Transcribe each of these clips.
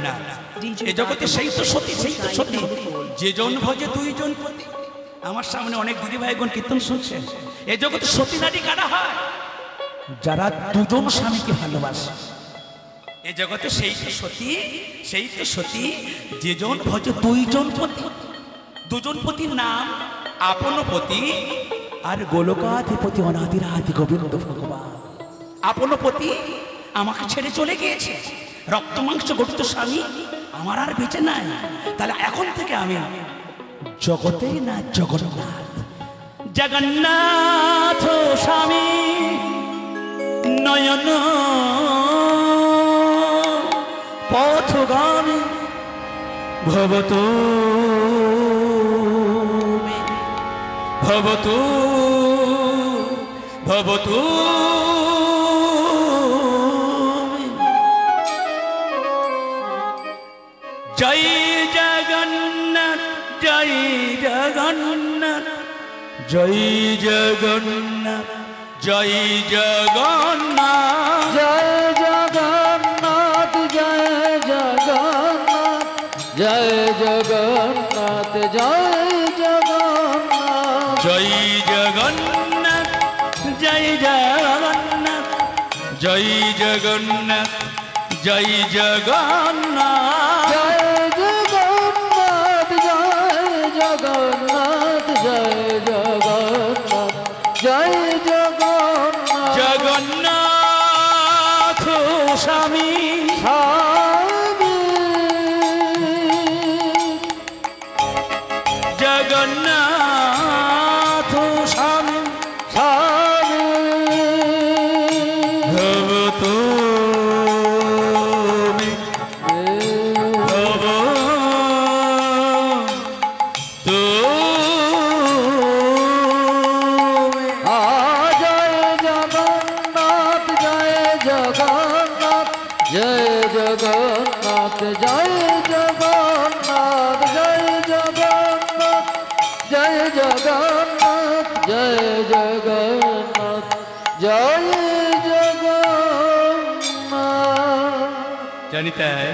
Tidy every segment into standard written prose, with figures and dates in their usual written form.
জগন্নাথ। এই জগতে সেই তো সতী, সেই তো সতী। যে জন ভজে দুইজন পতি। আমার সামনে অনেক দিদি ভাইগণ কীর্তন শুনছেন। এই জগতে সতী নারী কারা হয়? যারা দুজন স্বামীকে ভালোবাসে। এই জগতে সেই তো সতী, সেই তো সতী যে জন ভজে দুইজন পতি। দুজন পতির নাম আপন পতি আর গোলকাধিপতি অনাদির আদি গোবিন্দ ভগবান। আপন পতি আমাকে ছেড়ে চলে গিয়েছে, রক্ত মাংস গঠিত স্বামী আমার আর বেঁচে নাই। তাহলে এখন থেকে আমি জগতেই না জগন্নাথ। জগন্নাথ স্বামী নয়ন পথগামী ভবতু ভবতু ভবতু। জয় জগন্নাথ, জয় জগন্নাথ, জয় জগন্নাথ, জয় জগন্নাথ, জয় জগন্নাথ, জয় জগন্নাথ, জয় জগন্নাথ, জয় জগন্নাথ, জয় জগন্নাথ, জয় জগন্নাথ, জয় জগন্নাথ, জয় জগন্নাথ, জয় জগন্নাথ, জয় জগন্নাথ, জয় জগন্নাথ, জয় জগন্নাথ। জগন্নাথ স্বামী স্বামী জগন্নাথ স্বামী স্বামী ভবতু জয় জগন্নাথ, জয় জগন্নাথ, জয় জগন্নাথ, জয় জগন্নাথ, জয় জগন্নাথ, জয় জগন্নাথ। জানি তাই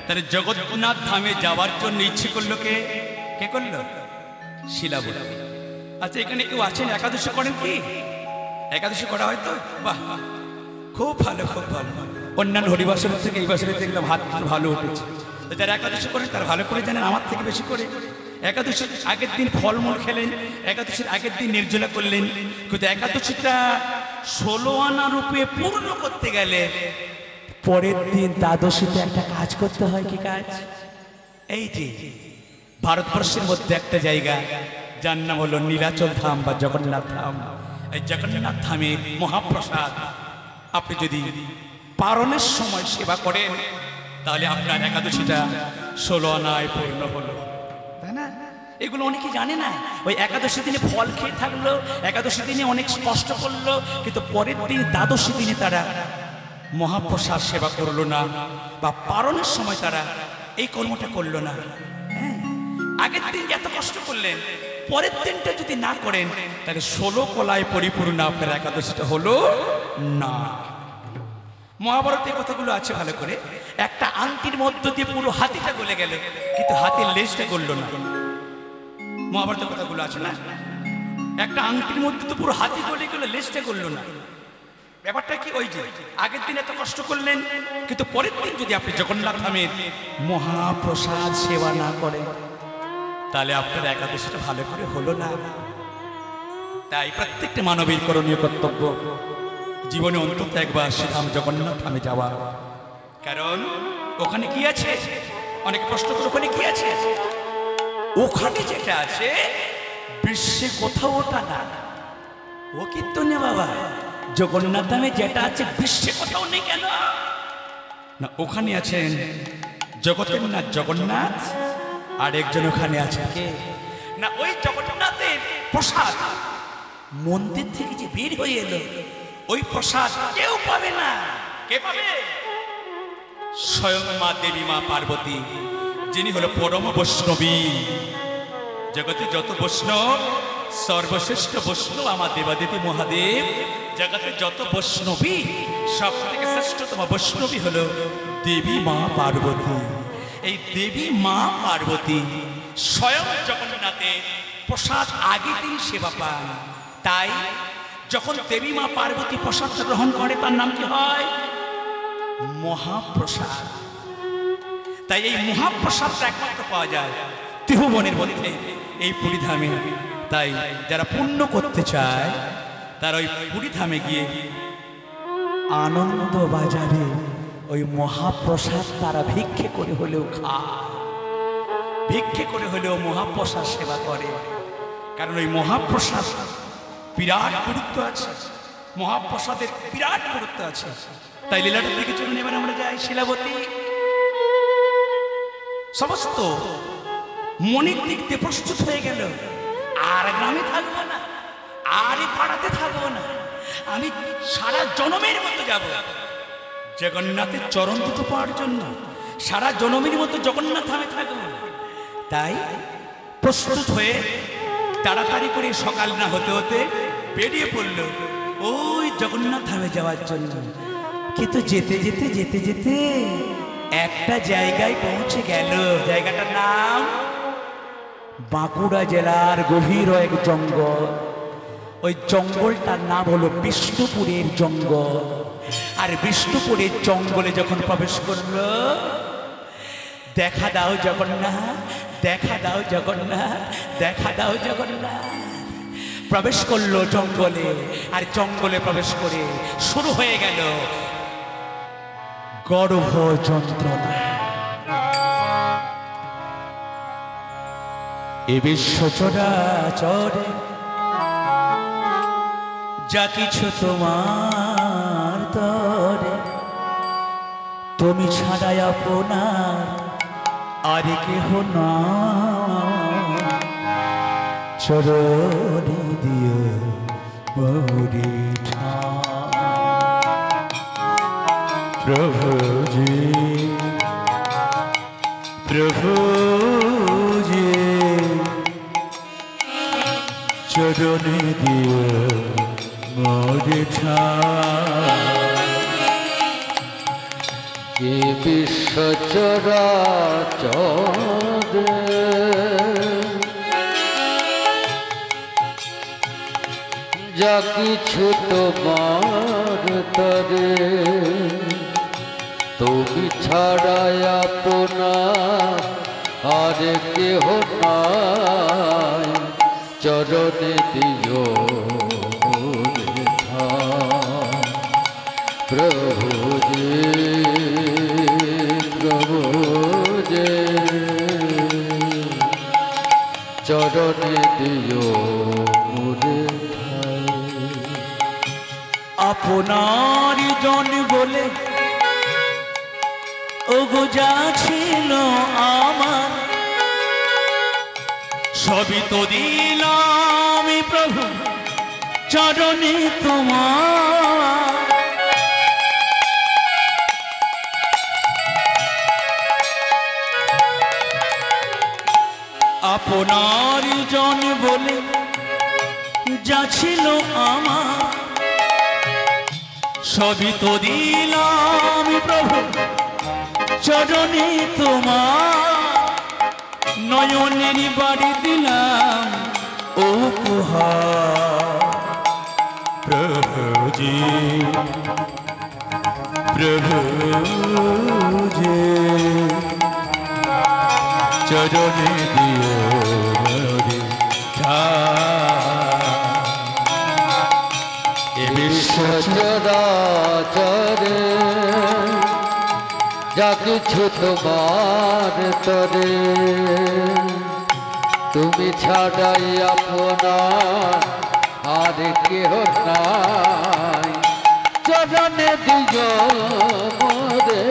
তাহলে জগন্নাথ ধামে যাওয়ার জন্য ইচ্ছে করলো কে? কে করলো? শিলাবতী। আচ্ছা, এখানে কেউ আছেন একাদশী করেন কি? একাদশী করা হয় তো? বাহ, খুব ভালো, খুব ভালো। অন্যান্য হরিবাসরের থেকে এই বাসরে দেখলাম হাত ভালো উঠেছে। তো যারা একাদশী করেন তারা ভালো করে জানেন, আমার থেকে বেশি করে। একাদশীর আগের দিন ফলমূল খেলেন, একাদশীর আগের দিন নির্জলা করলেন, কিন্তু একাদশীটা 16 আনা রূপে পূর্ণ করতে গেলে পরের দিন দ্বাদশীতে একটা কাজ করতে হয়। কি কাজ? এই যে ভারতবর্ষের মধ্যে একটা জায়গা যার নাম হলো নীলাচল ধাম বা জগন্নাথ ধাম। এই জগন্নাথ ধামের মহাপ্রসাদ আপনি যদি পারণের সময় সেবা করেন তাহলে আপনার একাদশীটা 16 আনায় পূর্ণ হলো, তাই না? এগুলো অনেকে জানে না। ওই একাদশী দিনে ফল খেয়ে থাকলো, একাদশী দিনে অনেক কষ্ট করলো, কিন্তু পরের দিন দ্বাদশী দিনে তারা মহাপ্রসাদ সেবা করলো না বা পারণের সময় তারা এই কর্মটা করলো না। হ্যাঁ, আগের দিন এত কষ্ট করলেন, পরের দিনটা যদি না করেন তাহলে 16 কলায় পরিপূর্ণ আপনার একাদশীটা হলো না। মহাভারতে কথাগুলো আছে ভালো করে। একটা আংটির মধ্য দিয়ে পুরো হাতিটা গলে গেল, কিন্তু হাতির লেজটা গলল না। মহাভারতের কথাগুলো আছে না? একটা আংটির মধ্যে তো পুরো হাতি গলে গেল, লেজটা গলল না। ব্যাপারটা কি? ওই যে আগের দিন এত কষ্ট করলেন, কিন্তু পরের দিন যদি আপনি জগন্নাথ ধামের মহাপ্রসাদ সেবা না করেন তাহলে আপনার একাদশীটা ভালো করে হলো না। তাই প্রত্যেকটা মানবের করণীয় কর্তব্য জীবনে অন্তত একবার শ্রীধাম জগন্নাথ ধামে যাওয়া। কারণ ওখানে কি আছে? অনেকে প্রশ্ন করে ওখানে কি আছে? ওখানে যেটা আছে বিশ্বে কোথাও ওটা না। ও কীর্তন বাবা, জগন্নাথ ধামে যেটা আছে বিশ্বে কোথাও নেই। কেন না? ওখানে আছেন জগতের নাথ জগন্নাথ, আর একজন ওখানে আছে কে না? ওই জগন্নাথের প্রসাদ মন্দির থেকে যে বের হয়ে এলো, ওই প্রসাদ কেউ পাবে না। কে পাবে? স্বয়ং মা দেবী, মা পার্বতী, যিনি হলো পরম বৈষ্ণবী। জগতে যত বৈষ্ণব, সর্বশ্রেষ্ঠ বৈষ্ণব আমার দেবাদেবী মহাদেব। জগতে যত বৈষ্ণবী, সব থেকে শ্রেষ্ঠতম বৈষ্ণবী হলো দেবী মা পার্বতী। এই দেবী মা পার্বতী স্বয়ং জগন্নাথের প্রসাদ আগে তিনি সেবা পান। তাই যখন দেবী মা পার্বতী প্রসাদ গ্রহণ করে তার নাম কি হয়? মহাপ্রসাদ। তাই এই মহাপ্রসাদটা একমাত্র পাওয়া যায় ত্রিভুবনের মধ্যে, এই পুরীধামে। তাই যারা পুণ্য করতে চায় তারা ওই পুরীধামে গিয়ে আনন্দ বাজারে ওই মহাপ্রসাদ তারা ভিক্ষে করে হলেও খায়, ভিক্ষে করে হলেও মহাপ্রসাদ সেবা করে। কারণ ওই মহাপ্রসাদ বিরাট গুরুত্ব আছে, মহাপ্রসাদের বিরাট গুরুত্ব আছে। তাই লীলাটার দিকে চলুন এবার আমরা যাই। শিলাবতী সমস্ত মনের দিক দিয়ে প্রস্তুত হয়ে গেল, আর গ্রামে থাকবো না, আর পাড়াতে থাকবো না, আমি সারা জনমের মতো যাব জগন্নাথের চরণ দুটো পাওয়ার জন্য। সারা জনমের মতো জগন্নাথ ধামে থাকবো। তাই প্রস্তুত হয়ে তাড়াতাড়ি করে সকাল না হতে হতে বেরিয়ে পড়ল ওই জগন্নাথ ধামে যাওয়ার জন্য। কিন্তু যেতে যেতে যেতে যেতে একটা জায়গায় পৌঁছে গেল। জায়গাটার নাম বাঁকুড়া জেলার গভীর এক জঙ্গল। ওই জঙ্গলটার নাম হলো বিষ্ণুপুরের জঙ্গল। আর বিষ্ণুপুরের জঙ্গলে যখন প্রবেশ করলো, দেখা দাও জগন্নাথ, দেখা দাও জগন্নাথ, দেখা দাও জগন্নাথ, প্রবেশ করলো জঙ্গলে। আর জঙ্গলে প্রবেশ করে শুরু হয়ে গেল গর্ভ যন্ত্রণা। এ বিশ্ব চরাচরে যা কিছু তোমার তরে, তুমি ছাড়াই আপনার আর কেহ না। চরণে দিও মোরে প্রভুজি, প্রভুজি, চরণে দিও মোরে এ বিশ্ব চরাচরে যা কিছু তোমার তরে, তুমি ছাড়াই আপনার আর কেহ নাই। চরণে দিও প্রভুজি, প্রভুজি, চরণে দিও মোরে আপনার জন বলে ওগো যা ছিল আমার, সবই তো দিলাম প্রভু চরণে তোমার। আপনার জন বলে যা ছিল আমার, সবই তো দিলাম প্রভু চরণে তোমার। নয়নের বাড়ি দিলাম উপহার, প্রভুজি, প্রভুজি, চরণে দিও মোরে এ বিশ্ব চরাচরে যা কিছু তোমার তরে, তুমি ছাড়াই আপনার আর কেহ নাই। চরণে দিও মোরে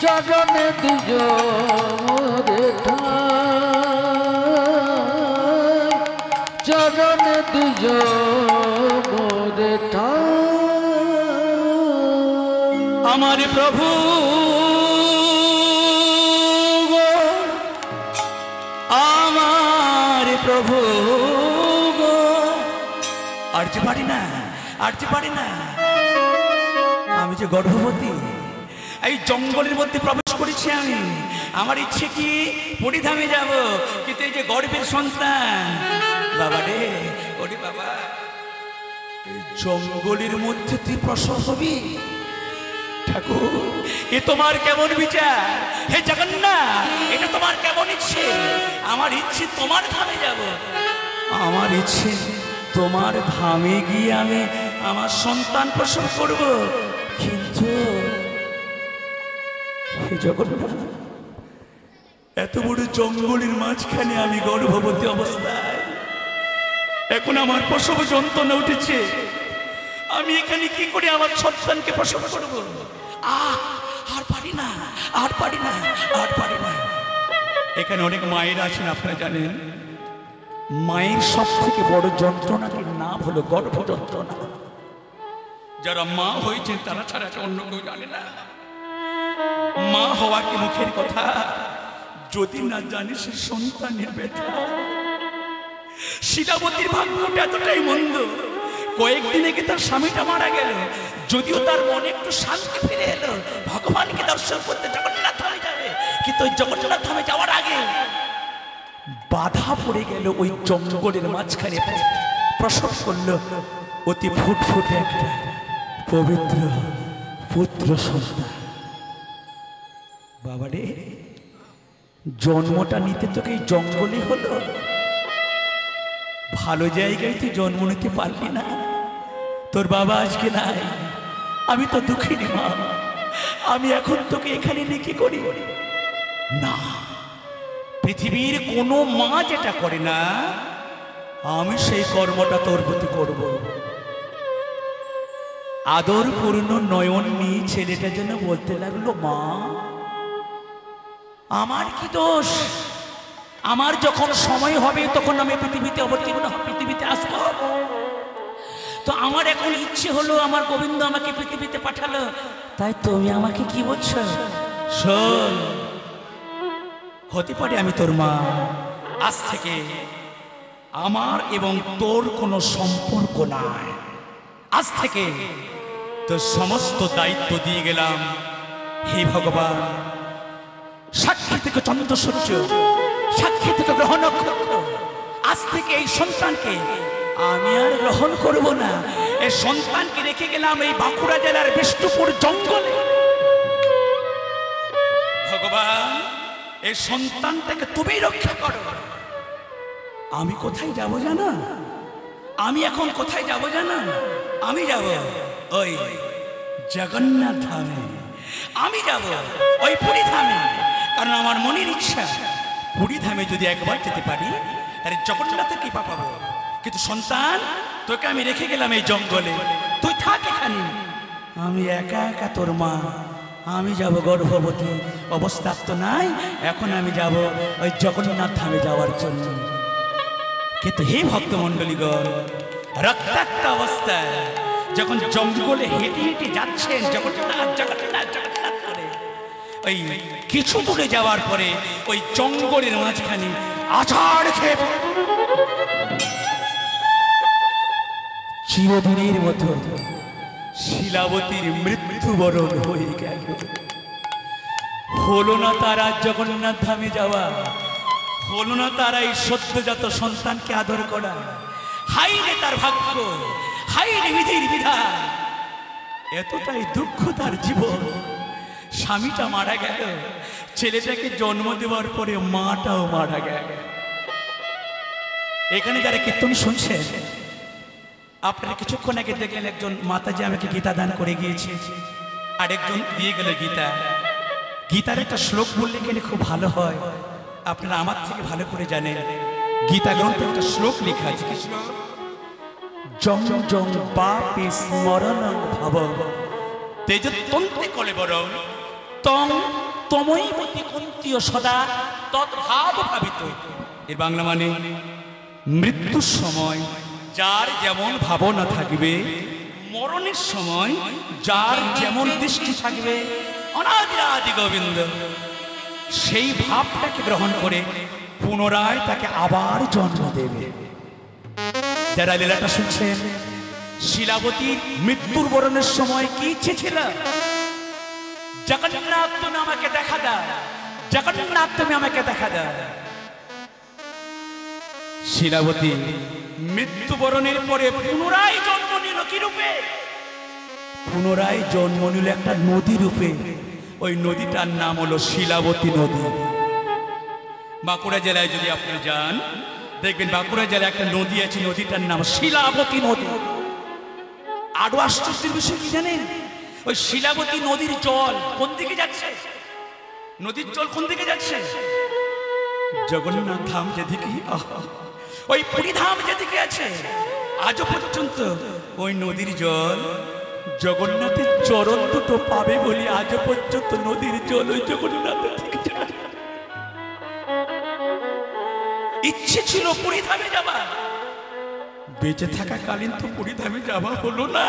চরণে দিও মোরে চরণে দিও মোরে আমার প্রভু গো, আমার প্রভু গো। আর যে পারি না, আর যে পারি না, আমি যে গর্ভবতী, এই জঙ্গলের মধ্যে প্রবেশ করেছি আমি। আমার ইচ্ছে কি পরিধামে যাব, কিন্তু এই যে গর্ভের সন্তান, বাবা রে, ওরে বাবা, এই জঙ্গলের মধ্যে তুই প্রসব হবি? ঠাকুর, এ তোমার কেমন বিচার? হে জগন্নাথ, এটা তোমার কেমন ইচ্ছে? আমার ইচ্ছে তোমার ধামে যাব, আমার ইচ্ছে তোমার ধামে গিয়ে আমি আমার সন্তান প্রসব করব। কিন্তু হে জগন্নাথ, এত বড় জঙ্গলের মাঝখানে আমি গর্ভবতী অবস্থায়, এখন আমার প্রসব যন্ত্রণা উঠেছে, আমি এখানে কি করে আমার সন্তানকে প্রসব করব? আর পারি না, আর পারি না, আর পারি না। এখানে অনেক মায়ের আছেন, আপনারা জানেন, মায়ের সব থেকে বড় যন্ত্রণাকে নাম হলো গর্ভ যন্ত্রণা। যারা মা হয়েছেন তারা ছাড়া অন্য কেউ জানে না। মা হওয়া কি মুখের কথা, যদি না জানে সে সন্তানের ব্যথা। শিলাবতীর ভাগ্যটা এতটাই মন্দ, কয়েকদিনে কি তার স্বামীটা মারা গেল, যদিও তার মনে একটু শান্তি ফিরে এলো, ভগবানকে দর্শন করতে জগন্নাথ ধামে যাবে। কিন্তু ওই জগন্নাথ ধামে যাওয়ার আগে বাধা পড়ে গেল, ওই জঙ্গলের মাঝখানে প্রসব করলো অতি ফুটফুটে একটা পবিত্র পুত্র সন্তান। বাবারে, জন্মটা নিতে তোকে এই জঙ্গলে হলো, ভালো জায়গায় তুই জন্ম নিতে পারবি না। তোর বাবা আজকে নাই, আমি তো দুঃখিনী মা, আমি এখন তোকে এখানে নিয়ে কি করি? না, পৃথিবীর কোনো মা যেটা করে না, আমি সেই কর্মটা তোর প্রতি করব। আদরপূর্ণ নয়ন নিয়ে ছেলেটা যেন বলতে লাগলো, মা আমার কি দোষ? আমার যখন সময় হবে তখন আমি পৃথিবীতে অবতীর্ণ পৃথিবীতে আসবো। তো আমার এখন ইচ্ছে হলো, আমার গোবিন্দ আমাকে পৃথিবীতে পাঠালো, তাই তুমি আমাকে কি বলছো? শোন, হতে পারে আমি তোর মা, আজ থেকে আমার এবং তোর কোনো সম্পর্ক নাই। আজ থেকে তোর সমস্ত দায়িত্ব দিয়ে গেলাম। হে ভগবান, সাক্ষী থেকে চন্দ্র সূর্য, সাক্ষী থেকে গ্রহ নক্ষত্র, আজ থেকে এই সন্তানকে আমি আর গ্রহণ করব না। এই সন্তানকে রেখে গেলাম এই বাঁকুড়া জেলার বিষ্ণুপুর জঙ্গলে। ভগবান, এই সন্তানটাকে তুমি রক্ষা করো। আমি কোথায় যাব জানো? আমি এখন কোথায় যাব জানো? আমি যাব ওই জগন্নাথ ধামে, আমি যাব ওই পুরী ধামে। কারণ আমার মনের ইচ্ছা, পুরী ধামে যদি একবার যেতে পারি তাহলে জগন্নাথের কৃপা পাবো। কিন্তু সন্তান, তোকে আমি রেখে গেলাম এই জঙ্গলে, তুই থাক এখানে, আমি একা একা তোর মা, আমি যাব গর্ভবতী অবস্থা তো নাই, এখন আমি যাব ওই জগন্নাথ ধামে যাওয়ার জন্য। কিন্তু হে ভক্তমণ্ডলীগণ, রক্তাক্ত অবস্থায় যখন জঙ্গলে হেঁটে হেঁটে যাচ্ছেন জগন্নাথ জগন্নাথ জগন্নাথ করে, ওই কিছু দূরে যাওয়ার পরে ওই জঙ্গলের মাঝখানে আছাড় খেয়ে চিরদিনের মতো শিলাবতীর মৃত্যুবরণ হয়ে গেল। হলো না তারা জগন্নাথ ধামে যাওয়া, হলো না তারা এই সদ্যজাত সন্তানকে আদর করা। হাই রে তার ভাগ্য, হাই রে বিধির বিধান, এতটাই দুঃখ তার জীবন। স্বামীটা মারা গেল, ছেলেটাকে জন্ম দেওয়ার পরে মাটাও মারা গেল। এখানে যারা কীর্তন শুনছেন, আপনারা কিছুক্ষণ আগে দেখলেন একজন মাতাজি আমাকে গীতা দান করে গিয়েছে, আরেকজন দিয়ে গেল গীতা। গীতার একটা শ্লোক বললে গেলে খুব ভালো হয়, আপনারা আমার থেকে ভালো করে জানেন। গীতা গ্রন্থে একটা শ্লোক লেখা আছে, জং জং বাপে স্মরণ ভাব তেজতন্তে কলেবরং তং তমৈবতী কুন্তীয় সদা তদ্ভাব ভাবিত। এর বাংলা মানে, মৃত্যুর সময় যার যেমন ভাবনা থাকবে, মরণের সময় যার যেমন দৃষ্টি থাকবে, অনাদি গোবিন্দ সেই ভাবটাকে গ্রহণ করে পুনরায় তাকে আবার জন্ম দেবে। যারা লীলাটা শুনছেন শিলাবতীর মৃত্যুর বরণের সময় কি ইচ্ছে ছিল? জগন্নাথ তুমি আমাকে দেখা দাও, জগন্নাথ তুমি আমাকে দেখা দাও। শিলাবতী মৃত্যুবরণের পরে পুনরায় জন্ম নিল কি রূপে? পুনরায় জন্ম নিল একটা নদী রূপে। ওই নদীটার নাম হলো শিলাবতী নদী। বাঁকুড়া জেলায় যদি আপনি যান দেখবেন বাঁকুড়া জেলায় একটা নদী আছে, নদীটার নাম শিলাবতী নদী। আরো আশ্চর্যের বিষয় কি জানেন? ওই শিলাবতী নদীর জল কোন দিকে যাচ্ছে? নদীর জল কোন দিকে যাচ্ছে? জগন্নাথ ধাম যেদিকে, ওই পুরী ধাম যেদিকে আছে, আজও পর্যন্ত ওই নদীর জল জগন্নাথের চরণ দুটো পাবে বলে আজও পর্যন্ত নদীর জল ওই জগন্নাথের দিকে যায়। ইচ্ছে ছিল পুরী ধামে যাবার, বেঁচে থাকাকালীন তো পুরী ধামে যাওয়া হলো না।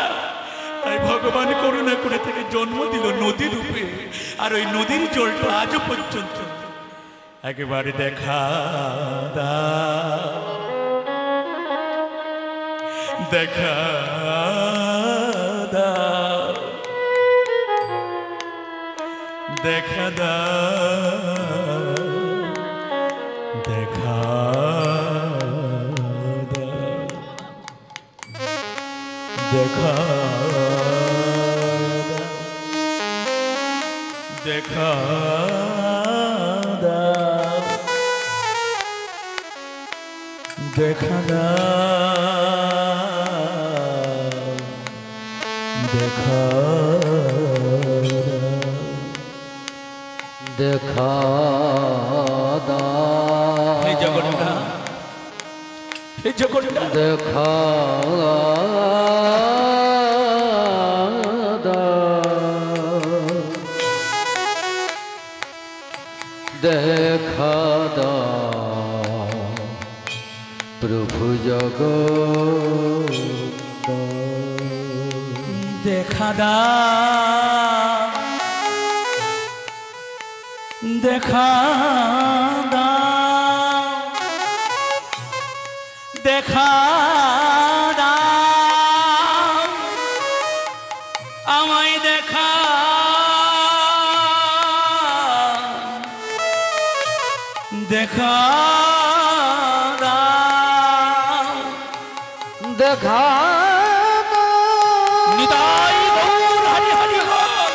তাই ভগবান করুণা করে থেকে জন্ম দিল নদী রূপে। আর ওই নদীর জলটা আজও পর্যন্ত একেবারে দেখা দাও, দেখা দাও, দেখা দাও, দেখা দাও, দেখা দেখা দাও, দেখা দাও, দেখা দেখা দাও, হে জগন্নাথ, হে জগন্নাথ, দেখা দাও, দেখা দাও প্রভু জগন্নাথ, দেখা দাও, দেখা দাও, দেখা দাও, আমায় দেখা দেখা দাও, দেখা নিতাই গৌর হরি হরি গৌর,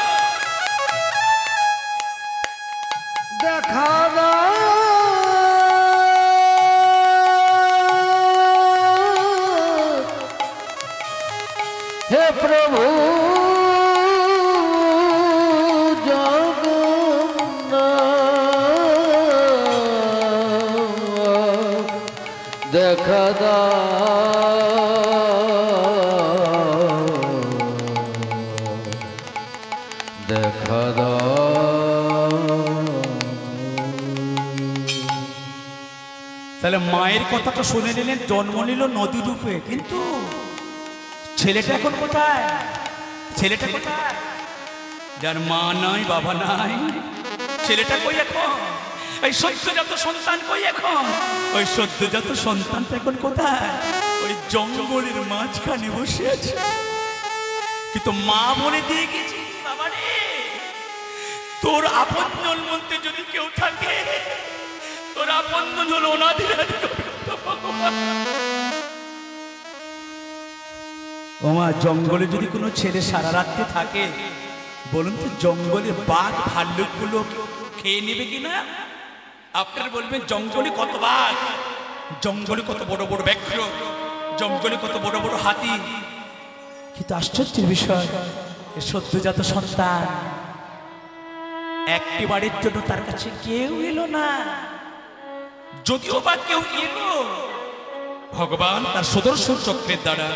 দেখা দাও হে প্রভু জগন্নাথ, দেখা দাও, দেখা দাও। তাহলে মায়ের কথাটা শুনে নিলেন, জন্ম নিল নদী রূপে, কিন্তু ছেলেটা এখন কোথায়? ছেলেটা কোথায়? যার মা নাই বাবা নাই, ছেলেটা কই এখন? এই সদ্যজাত সন্তান কই এখন? ওই সদ্যজাত সন্তানটা এখন কোথায়? ওই জঙ্গলের মাঝখানে বসে আছে। কিন্তু মা বলে দিয়ে গেছি, বাবা রে, তোর আপনজন বলতে যদি কেউ থাকে, তোর আপনজন হলো অনাদির আদি গোবিন্দ ভগবান। ওমা, জঙ্গলে যদি কোনো ছেলে সারা রাত্রে থাকে, বলুন তো জঙ্গলে বাঘ ভাল্লুকগুলো খেয়ে নেবে কিনা? আপনারা বলবেন জঙ্গলে কত বাঘ, জঙ্গলে কত বড় বড় ব্যাঘ্র, জঙ্গলে কত বড় বড় হাতি। কিন্তু আশ্চর্যের বিষয়, সদ্যজাত সন্তান একটি বাড়ির জন্য তার কাছে কেউ এলো না। যদিও বা কেউ এলো, ভগবান তার সুদর্শন চক্রের দ্বারা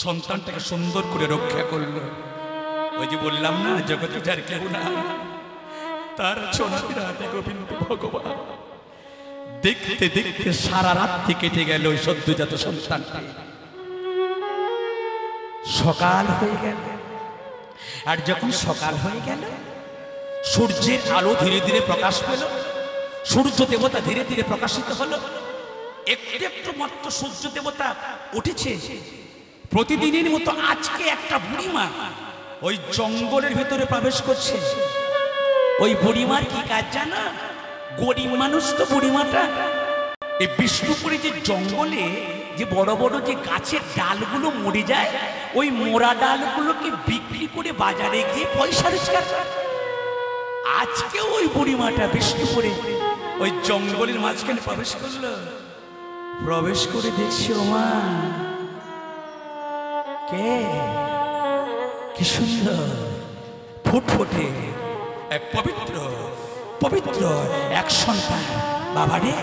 সন্তানটাকে সুন্দর করে রক্ষা করল। ওই যে বললাম না, জগতে যার কেউ না, তার সোনাদের হাতে গোবিন্দ ভগবান। দেখতে দেখতে সারা রাত্রি কেটে গেল ওই সদ্যজাত সন্তানটি। সকাল হয়ে গেল, আর যখন সকাল হয়ে গেল, সূর্যের আলো ধীরে ধীরে প্রকাশ পেল, সূর্য দেবতা ধীরে ধীরে প্রকাশিত হলো। একটু একটু মাত্র সূর্য দেবতা উঠেছে, প্রতিদিনের মতো আজকে একটা বুড়িমা ওই জঙ্গলের ভেতরে প্রবেশ করছে। ওই বুড়িমার কি কাজ জানা? গরিব মানুষ তো বুড়িমাটা। এই বিষ্ণুপুরে যে জঙ্গলে যে বড় বড় যে গাছের ডালগুলো মরে যায়, ওই মোড়া ডালগুলোকে বিক্রি করে বাজারে গিয়ে পয়সা রোজগার করে। আজকে ওই বুড়িমাটা বিষ্ণুপুরে ওই জঙ্গলের মাঝখানে প্রবেশ করলো। প্রবেশ করে দেখছি ওমা কে, কি সুন্দর ফুটফুটে এক পবিত্র পবিত্র এক সন্তান। বাবারে,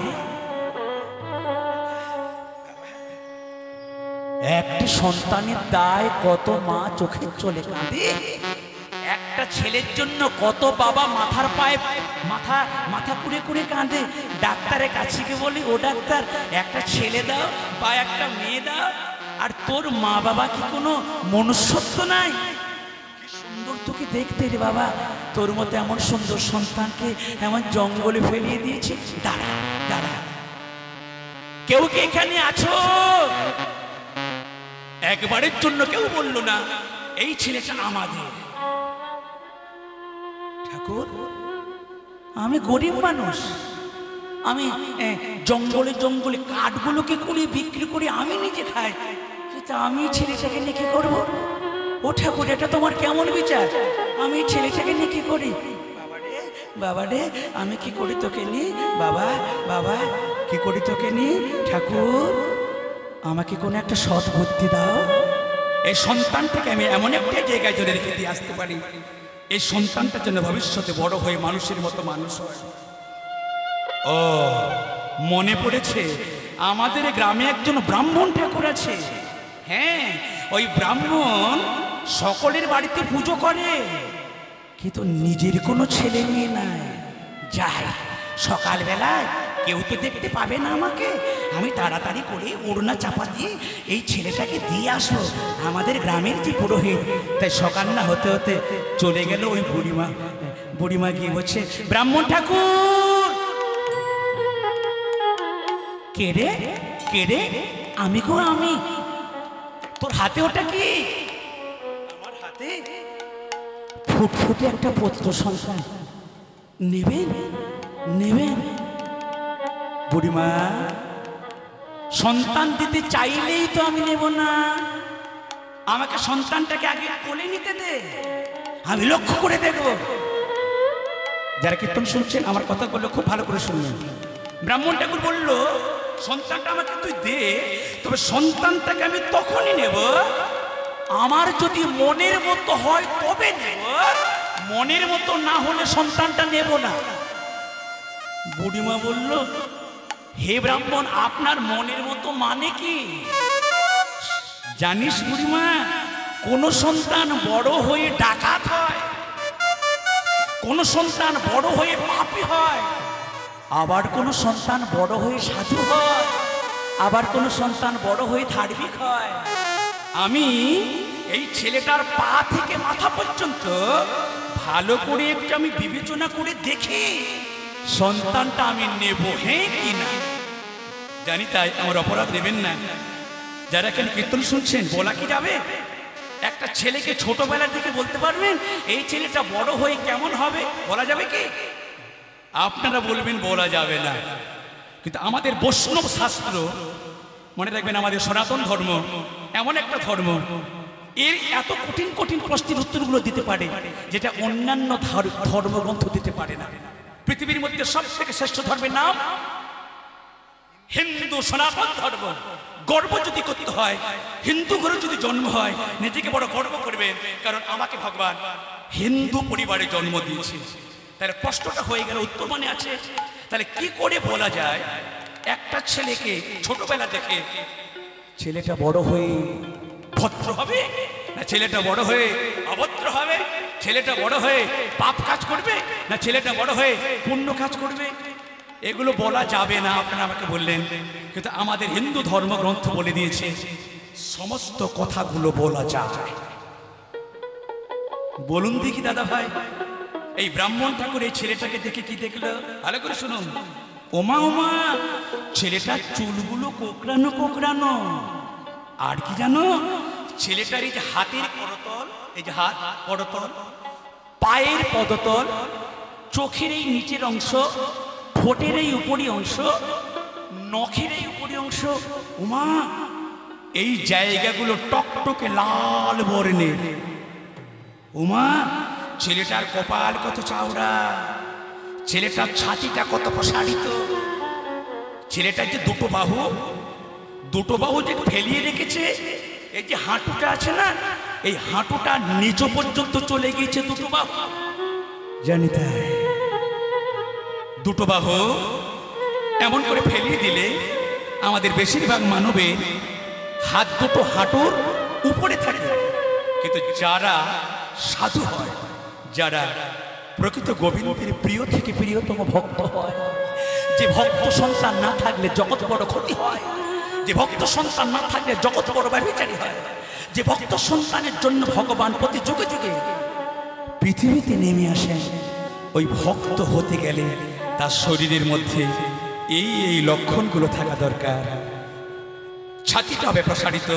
একটি সন্তানের দায় কত মা চোখের চলে কাঁদে। একটা ছেলের জন্য কত বাবা মাথার পায়ে মাথা মাথা কুড়ে কুড়ে কাঁদে। ডাক্তারের কাছে গিয়ে বলি, ও ডাক্তার, একটা ছেলে দাও বা একটা মেয়ে দাও। আর তোর মা বাবা কি কোনো মনুষ্যত্ব নাই? কি সুন্দর তোকে দেখতে রে বাবা, তোর মতো এমন সুন্দর সন্তানকে এমন জঙ্গলে ফেলিয়ে দিয়েছি। দাঁড়া দাঁড়া, কেউ কি এখানে আছো? একবারের জন্য কেউ বলল না এই ছেলেটা আমাদের। ঠাকুর, আমি গরিব মানুষ, আমি জঙ্গলে জঙ্গলে কাঠগুলোকে কুড়িয়ে বিক্রি করে আমি নিজে খাই, কিন্তু আমি ছেলেটাকে নিয়ে কি করবো? ও ঠাকুর, এটা তোমার কেমন বিচার? আমি ছেলেটাকে নিয়ে কি করি? বাবা রে, আমি কি করি তোকে নিয়ে? বাবা বাবা, কি করি তোকে নিয়ে? ঠাকুর, আমাকে কোনো একটা সৎ বুদ্ধি দাও। এই সন্তানটাকে আমি এমন একটা জায়গায় ধরে রেখে দিয়ে আসতে পারি, এই সন্তানটার জন্য ভবিষ্যতে বড় হয়ে মানুষের মতো মানুষ হয়। ও মনে পড়েছে, আমাদের গ্রামে একজন ব্রাহ্মণ ঠাকুর আছে। হ্যাঁ, ওই ব্রাহ্মণ সকলের বাড়িতে পুজো করে, কিন্তু নিজের কোনো ছেলে মেয়ে নাই। যাই, সকালবেলায় কেউ তো দেখতে পাবে না আমাকে, আমি তাড়াতাড়ি করে ওড়না চাপা দিয়ে এই ছেলেটাকে দিয়ে আসবো আমাদের গ্রামের যে পুরোহিত। তাই সকাল না হতে হতে চলে গেল ওই বুড়িমা। বুড়িমা গিয়ে বলছে, ব্রাহ্মণ ঠাকুর। কে রে কে রে? আমি গো আমি। তোর হাতে ওটা কি? আমার হাতে ফুটফুটে একটা পুত্র সন্তান। নেবেন নেবেন? বুড়িমা, সন্তান দিতে চাইলেই তো আমি নেব না, আমাকে সন্তানটাকে আগে কোলে নিতে দে, আমি লক্ষ্য করে দেখব। যারা কীর্তন শুনছেন আমার কথাগুলো খুব ভালো করে শুনবেন। ব্রাহ্মণ ঠাকুর বলল, সন্তানটা আমাকে তুই দে, তবে সন্তানটাকে আমি তখনই নেব আমার যদি মনের মতো হয় তবে নেব, মনের মতো না হলে সন্তানটা নেব না। বুড়িমা বলল, হে ব্রাহ্মণ, আপনার মনের মতো মানে কি জানিস বুড়িমা? কোন সন্তান বড় হয়ে ডাকাত হয়, কোন সন্তান বড় হয়ে পাপী হয়, আবার কোন সন্তান বড় হয়ে সাধু হয়, আবার কোন সন্তান বড় হয়ে ধার্মিক হয়। আমি এই ছেলেটার পা থেকে মাথা পর্যন্ত ভালো করে একটু আমি বিবেচনা করে দেখি সন্তানটা আমি নেব হ্যাঁ কি না। জানি তাই আমার অপরাধ নেবেন না। যারা এখানে কীর্তন শুনছেন, বলা কি যাবে? একটা ছেলেকে ছোটবেলার থেকে বলতে পারবেন এই ছেলেটা বড় হয়ে কেমন হবে? বলা যাবে কি? আপনারা বলবেন বলা যাবে না, কিন্তু আমাদের বৈষ্ণব শাস্ত্র, মনে রাখবেন আমাদের সনাতন ধর্ম এমন একটা ধর্ম, এর এত কঠিন কঠিন প্রশ্নের উত্তরগুলো দিতে পারে যেটা অন্যান্য ধর্মগ্রন্থ দিতে পারে না। পৃথিবীর মধ্যে সব থেকে শ্রেষ্ঠ ধর্মের নাম হিন্দু সনাতন ধর্ম। গর্ব যদি করতে হয়, হিন্দু ঘরে যদি জন্ম হয়, নিজেকে বড় গর্ব করবেন, কারণ আমাকে ভগবান হিন্দু পরিবারে জন্ম দিয়েছে। তাহলে প্রশ্নটা হয়ে গেল, উত্তর মনে আছে। তাহলে কি করে বলা যায় একটা ছেলেকে ছোটবেলা থেকে ছেলেটা বড় হয়ে ভদ্র হবে না ছেলেটা বড় হয়ে অভদ্র হবে? ছেলেটা বড় হয়ে পাপ কাজ করবে না ছেলেটা বড় হয়ে পুণ্য কাজ করবে? এগুলো বলা যাবে না, আপনারা আমাকে বললেন, কিন্তু আমাদের হিন্দু ধর্মগ্রন্থ বলে দিয়েছে সমস্ত কথাগুলো বলা যায়। বলুন দেখি দাদা ভাই, এই ব্রাহ্মণ ঠাকুর এই ছেলেটাকে দেখে কি দেখলো? ভালো করে শুনুন। ওমা ওমা, ছেলেটার চুলগুলো কোকড়ানো কোকড়ানো, আর কি জানো, ছেলেটার এই যে হাতের করতল, এই যে হাত করতল, পায়ের পদতল, চোখের এই নিচের অংশ, ঠোঁটের এই উপরি অংশ, নখের এই উপরি অংশ, উমা এই জায়গাগুলো টকটকে লাল বর্ণের। উমা ছেলেটার কপাল কত চওড়া, ছেলেটার ছাতিটা কত প্রসারিত, ছেলেটার যে দুটো বাহু যে ফেলিয়ে রেখেছে, এই যে হাঁটুটা আছে না, এই হাঁটুটা নিচ পর্যন্ত চলে গিয়েছে দুটো বাহু। জানি তাই দুটো বাহু এমন করে ফেলিয়ে দিলে আমাদের বেশিরভাগ মানবের হাত দুটো হাঁটুর উপরে থাকে। কিন্তু যারা সাধু হয়, যারা প্রকৃত গোবিন্দের প্রিয় থেকে প্রিয়তম ভক্ত হয়, যে ভক্ত সন্তান না থাকলে জগৎ বড় ক্ষতি হয়, যে ভক্ত সন্তান না থাকলে জগৎ বড় ব্যভিচারী হয়, যে ভক্ত সন্তানের জন্য ভগবান প্রতি যুগে যুগে পৃথিবীতে নেমে আসেন, ওই ভক্ত হতে গেলে তার শরীরের মধ্যে এই লক্ষণগুলো থাকা দরকার। ছাতিটা হবে প্রসারিত,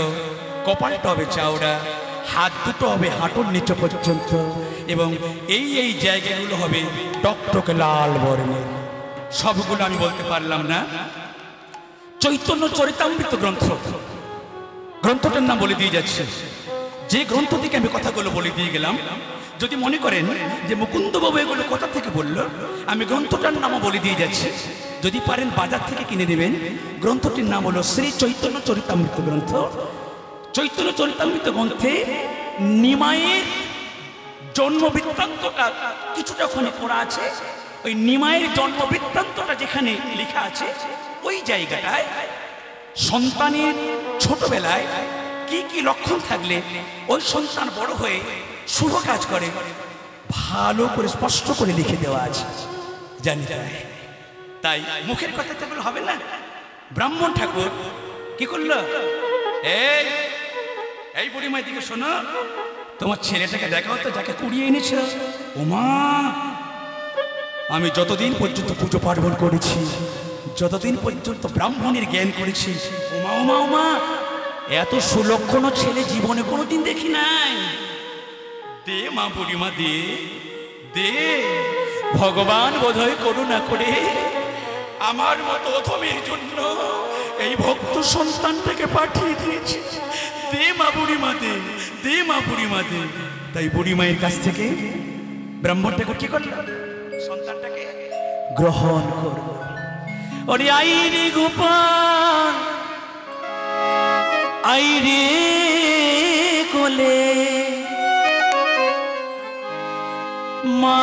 কপালটা হবে চওড়া, হাত দুটো হবে হাঁটুর নিচে পর্যন্ত, এবং এই জায়গাগুলো হবে টকটকে লাল বর্ণের। সবগুলো আমি বলতে পারলাম না। চৈতন্য চরিতামৃত গ্রন্থটার নাম বলে দিয়ে যাচ্ছে। যে গ্রন্থ থেকে আমি কথাগুলো বলে দিয়ে গেলাম, যদি মনে করেন যে মুকুন্দবাবু এগুলো কোথা থেকে বলল, আমি গ্রন্থটার নামও বলে দিয়ে যাচ্ছি। যদি পারেন বাজার থেকে কিনে নেবেন। গ্রন্থটির নাম হলো শ্রী চৈতন্য চরিতামৃত গ্রন্থ। চৈতন্য চরিতামৃত গ্রন্থে নিমাইয়ের জন্ম বৃত্তান্তটা কিছুটা ওখানে পড়া আছে। ওই নিমাইয়ের জন্ম বৃত্তান্তটা যেখানে লেখা আছে, ওই জায়গাটায় সন্তানের ছোটবেলায় কি কি লক্ষণ থাকলে ওই সন্তান বড় হয়ে শুভ কাজ করে, ভালো করে স্পষ্ট করে লিখে দেওয়া আছে। জানি তাই মুখের কথা তেমন হবে না। ব্রাহ্মণ ঠাকুর কি করলো, এই বুড়িমার দিকে শোনো, তোমার ছেলেটাকে দেখাও তো, যাকে কুড়িয়ে এনেছে। ওমা, আমি যতদিন পর্যন্ত পুজো পার্বণ করেছি, যতদিন পর্যন্ত ব্রাহ্মণের জ্ঞান করেছি, ওমা ওমা ওমা, এত সুলক্ষণ ছেলে জীবনে কোনোদিন দেখি নাই। দে মা বুড়িমা, দে দে, ভগবান বোধহয় করুণা করে আমার মতো অধমের জন্য এই ভক্ত সন্তানটাকে পাঠিয়ে দিয়েছে। দে মা বুড়িমা, দে দে মা বুড়িমা, দে। তাই বুড়িমায়ের কাছ থেকে ব্রাহ্মণ ঠাকুর কি করল, সন্তানটাকে গ্রহণ করল। ওরে আই রে গোপাল, আই রে কোলে, মা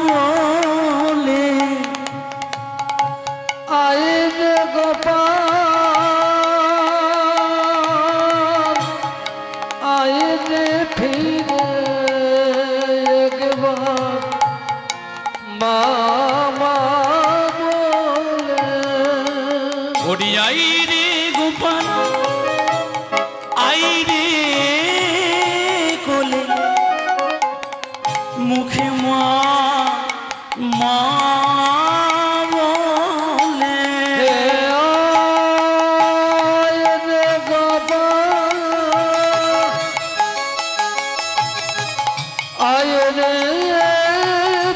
বলে, আয় রে গোপাল, আয় রে ফিরে একবার মামা বলে। ওরে আই রে গোপাল, আই রে কোলে, মুখে মা মা বলে। আয় রে গোপাল, আয় রে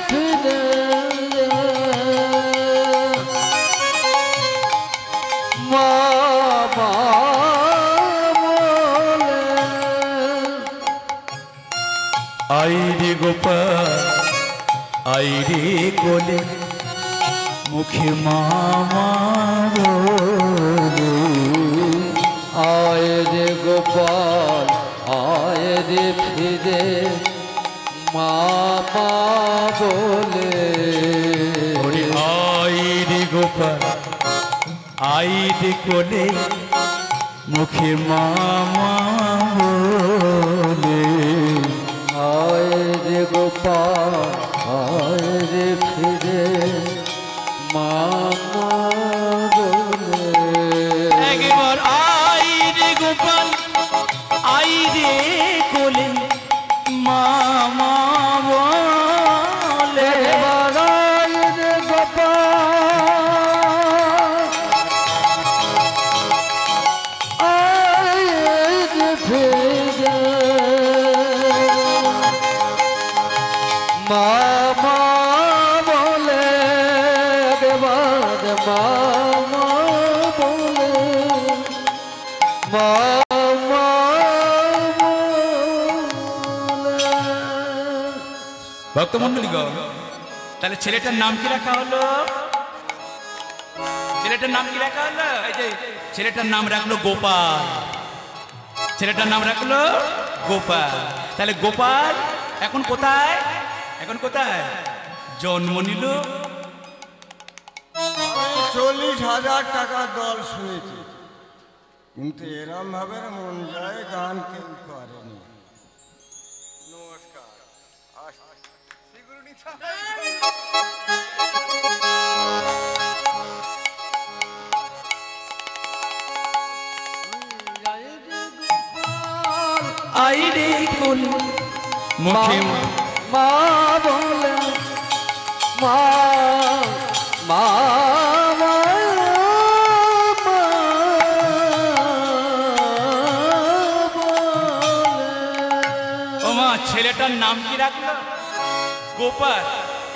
ফিরে মামা বলে। আই রে গোপাল, আই রে কোলে, মুখে মামা বলে। আয় রে গোপাল, আয় রে ফিরে মামা বলে। ওরে আই রে গোপাল, আই রে কোলে, মুখে মামা বলে। আয় রে গোপাল, আয় রে ফিরে মামা বলে। একবার আই রে গোপাল, আই রে কোলে, মামা বলে। এবার আয় রে গোপাল, আয় মা মা বলে দেবাদ মা মা বলে মা মা বলে। ভক্তমন্ডলীগণ, তাহলে ছেলেটার নাম কি রাখা হলো? ছেলেটার নাম কি রাখা হলো? এই যে ছেলেটার নাম রাখলো গোপাল। ছেলেটার নাম রাখলো গোপাল। তাহলে গোপাল এখন কোথায়? এখন কোথায় জন্ম নিল? 40,000 টাকার দল শুনেছি, কিন্তু এরম ভাবে মন যায় গান কেউ করেনি। নমস্কার। আই রে কোন মুখে মা বলে মা মা মা ও মা, ছেলেটার নাম কি রাখলো? গোপাল।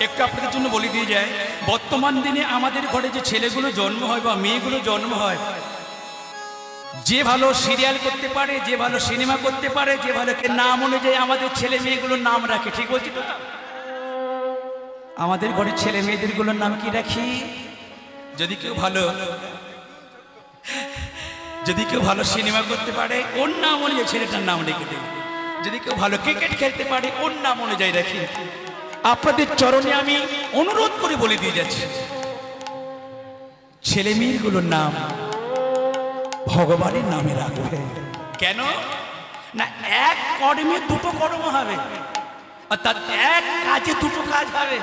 একটু আপনাদের জন্য বলে দিয়ে যায়, বর্তমান দিনে আমাদের ঘরে যে ছেলেগুলো জন্ম হয় বা মেয়েগুলো জন্ম হয়, যে ভালো সিরিয়াল করতে পারে, যে ভালো সিনেমা করতে পারে, যে ভালো নাম অনুযায়ী আমাদের ছেলে মেয়েগুলোর নাম রাখে। ঠিক বলছি তো? আমাদের ঘরে ছেলে মেয়েদেরগুলোর নাম কি রাখি? যদি কেউ ভালো সিনেমা করতে পারে, ওর নাম অনুযায়ী ছেলেটার নাম রেখে দেয়। যদি কেউ ভালো ক্রিকেট খেলতে পারে, ওর নাম অনুযায়ী রাখি। আপনাদের চরণে আমি অনুরোধ করে বলে দিয়ে যাচ্ছি, ছেলে মেয়েগুলোর নাম ভগবানের নামে রাখবে। কেন না, এক কর্মে দুটো কর্ম হবে, অর্থাৎ এক কাজে দুটো কাজ হবে।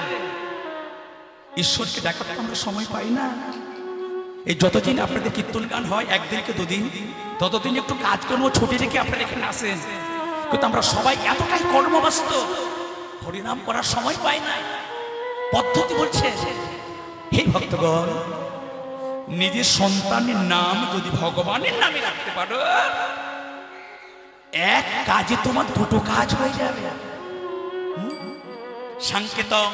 ঈশ্বরকে দেখার তো আমরা সময় পাই না। এই যতদিন আপনাদের কীর্তন গান হয়, একদিনকে দুদিন, ততদিন একটু কাজকর্ম ছুটি রেখে আপনারা এখানে আসেন। কিন্তু আমরা সবাই এতটাই কর্মব্যস্ত, হরিনাম করার সময় পাই না। পদ্ধতি বলছে, হে ভক্তগণ, নিজের সন্তানের নাম যদি ভগবানের নামে রাখতে পারো, এক কাজে তোমার দুটো কাজ হয়ে যাবে। সংকেতং,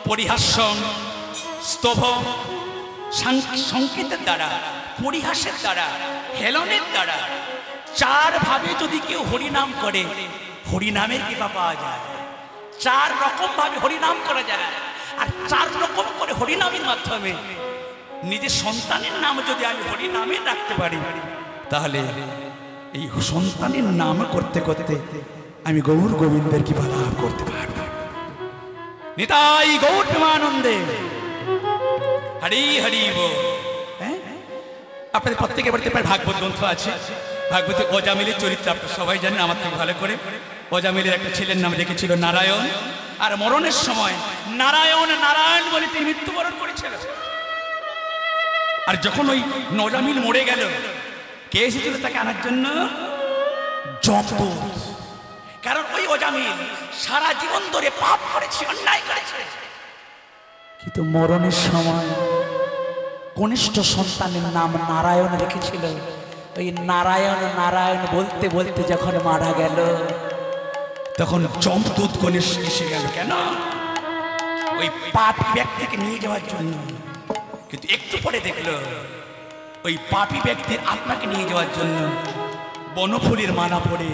পরিহাস্যং, স্তবং। সংকেতের দ্বারা, পরিহাসের দ্বারা, হেলনের দ্বারা, চার ভাবে যদি কেউ হরিনাম করে, হরিনামের কৃপা পাওয়া যায়। চার রকম ভাবে হরিনাম করা যায়, আর চার রকম করে হরিনামের মাধ্যমে নিজের সন্তানের নাম যদি আমি হরিনামে রাখতে পারি, তাহলে এই সন্তানের নাম করতে করতে আমি গৌর গোবিন্দের কৃপা লাভ করতে পারব। নিতাই গৌর প্রেমানন্দে হরি হরি বল। আপনাদের প্রত্যেকের বাড়িতে প্রায় ভাগবত গ্রন্থ আছে। ভাগবতে অজামিলের চরিত্র আপনারা সবাই জানেন আমার থেকে ভালো করে। অজামিলের একটা ছেলের নাম রেখেছিল নারায়ণ, আর মরণের সময় নারায়ণ নারায়ণ বলে তিনি মৃত্যুবরণ করেছিল। আর যখন ওই অজামিল মরে গেল, কে এসেছিল তাকে আনার জন্য? যমদূত। কারণ ওই অজামিল সারা জীবন ধরে পাপ করেছে, অন্যায় করেছে, কিন্তু মরণের সময় কনিষ্ঠ সন্তানের নাম নারায়ণ রেখেছিল। ওই নারায়ণ নারায়ণ বলতে বলতে যখন মারা গেল, তখন যমদূত কনিষ্ঠ এসে গেল। কেন? ওই পাপী ব্যক্তিকে নিয়ে যাওয়ার জন্য। কিন্তু একটু পরে দেখলো ওই পাপী ব্যক্তির আত্মাকে নিয়ে যাওয়ার জন্য বনফুলের মালা পরে,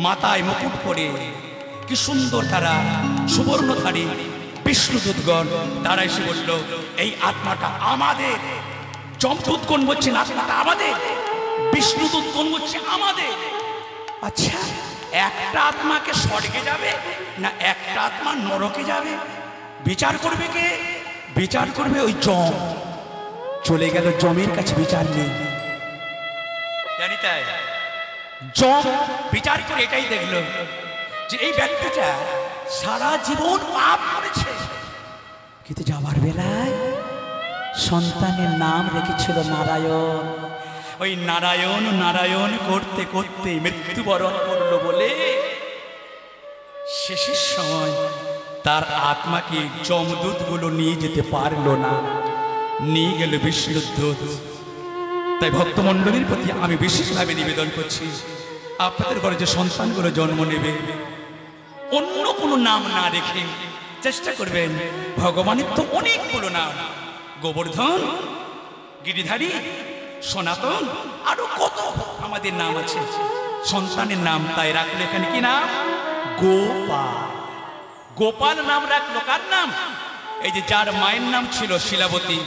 মাথায় মুকুট পরে, কি সুন্দর তারা সুবর্ণধারী বিষ্ণুদূতগণ তারা এসে বলল, এই আত্মাটা আমাদের। যমদূতগণ বলছেন আত্মাটা আমাদের, বিষ্ণুদূতগণ বলছে আমাদের। আচ্ছা, একটা আত্মাকে স্বর্গে যাবে না একটা আত্মা নরকে যাবে? বিচার করবে কে? বিচার করবে ওই যম। চলে গেল যমের কাছে, বিচার নেই। জানি তাই যম বিচার করে এটাই দেখলো যে এই ব্যক্তিটা সারা জীবন পাপ করেছে, কিন্তু যাবার বেলায় সন্তানের নাম রেখেছিল নারায়ণ। ওই নারায়ণ নারায়ণ করতে করতে মৃত্যুবরণ করলো বলে শেষের সময় তার আত্মাকে যমদূতগুলো নিয়ে যেতে পারলো না, নিয়ে গেল বিষ্ণুদূত। তাই ভক্তমণ্ডলীর প্রতি আমি বিশেষভাবে নিবেদন করছি, আপনাদের ঘরে যে সন্তানগুলো জন্ম নেবে, অন্য কোনো নাম না রেখে চেষ্টা করবেন। ভগবানের তো অনেকগুলো নাম, গোবর্ধন, গিরিধারী, সনাতন, আরো কত আমাদের নাম আছে সন্তানের নাম। তাই রাখলো এখানে কি নাম? গোপাল। গোপাল নাম রাখলো কার নাম? এই যে যার মায়ের নাম ছিল শিলাবতী,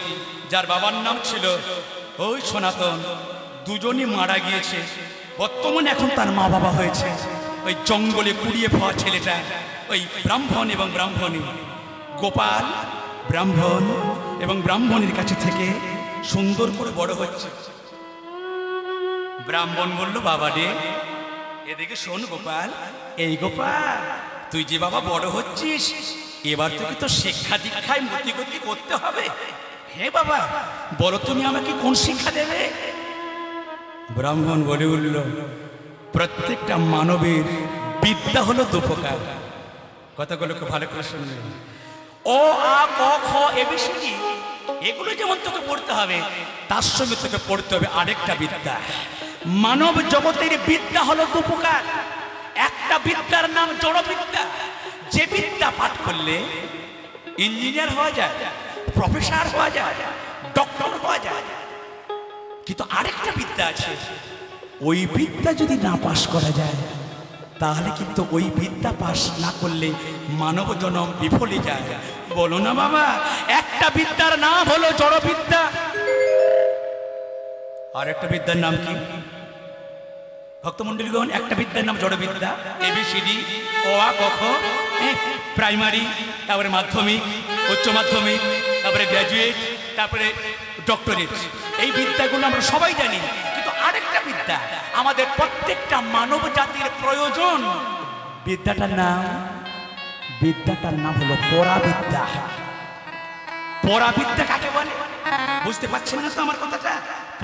যার বাবার নাম ছিল ওই সনাতন, দুজনই মারা গিয়েছে। বর্তমানে এখন তার মা বাবা হয়েছে ওই জঙ্গলে কুড়িয়ে পাওয়া ছেলেটা, ওই ব্রাহ্মণ এবং ব্রাহ্মণী। গোপাল ব্রাহ্মণ এবং ব্রাহ্মণের কাছে থেকে সুন্দর করে বড় হচ্ছে। ব্রাহ্মণ বলল, বাবা রে এদিকে শোন গোপাল, এই গোপাল তুই যে বাবা বড় হচ্ছিস, এবার তোকে তো শিক্ষা দীক্ষায় মতিগতি করতে হবে। হে বাবা বলো তুমি আমাকে কোন শিক্ষা দেবে? ব্রাহ্মণ বলে উঠল, প্রত্যেকটা মানবের বিদ্যা হলো দু প্রকার। কথাগুলো খুব ভালো করে শুনবে। অ আ ক খ এবিসিডি এগুলো যেমন তোকে পড়তে হবে, তার সঙ্গে তোকে পড়তে হবে আরেকটা বিদ্যা। মানব জগতের বিদ্যা হলো দু প্রকার। একটা বিদ্যার নাম জড় বিদ্যা, যে বিদ্যা পাঠ করলে ইঞ্জিনিয়ার হওয়া যায়, প্রফেসর হওয়া যায়, ডক্টর হওয়া যায়। কিন্তু আরেকটা বিদ্যা আছে, ওই বিদ্যা যদি না পাশ করা যায় তাহলে কিন্তু ওই বিদ্যা পাশ না করলে মানব জনম বিফলে যায়। বলো না বাবা, একটা বিদ্যার নাম হলো জড় বিদ্যা, আর একটা বিদ্যার নাম কি? ভক্তমন্ডলীগণ, একটা বিদ্যার নাম জড় বিদ্যা, এবিসিডি, অ আ ক খ, প্রাইমারি, তারপরে মাধ্যমিক, উচ্চ মাধ্যমিক, তারপরে গ্র্যাজুয়েট, তারপরে ডক্টরেট। এই বিদ্যাগুলো আমরা সবাই জানি, কিন্তু আরেকটা বিদ্যা আমাদের প্রত্যেকটা মানব জাতির প্রয়োজন। বিদ্যাটার নাম হলো পরাবিদ্যা। পরাবিদ্যা কাকে বলে বুঝতে পারছেন না তো আমার কথাটা?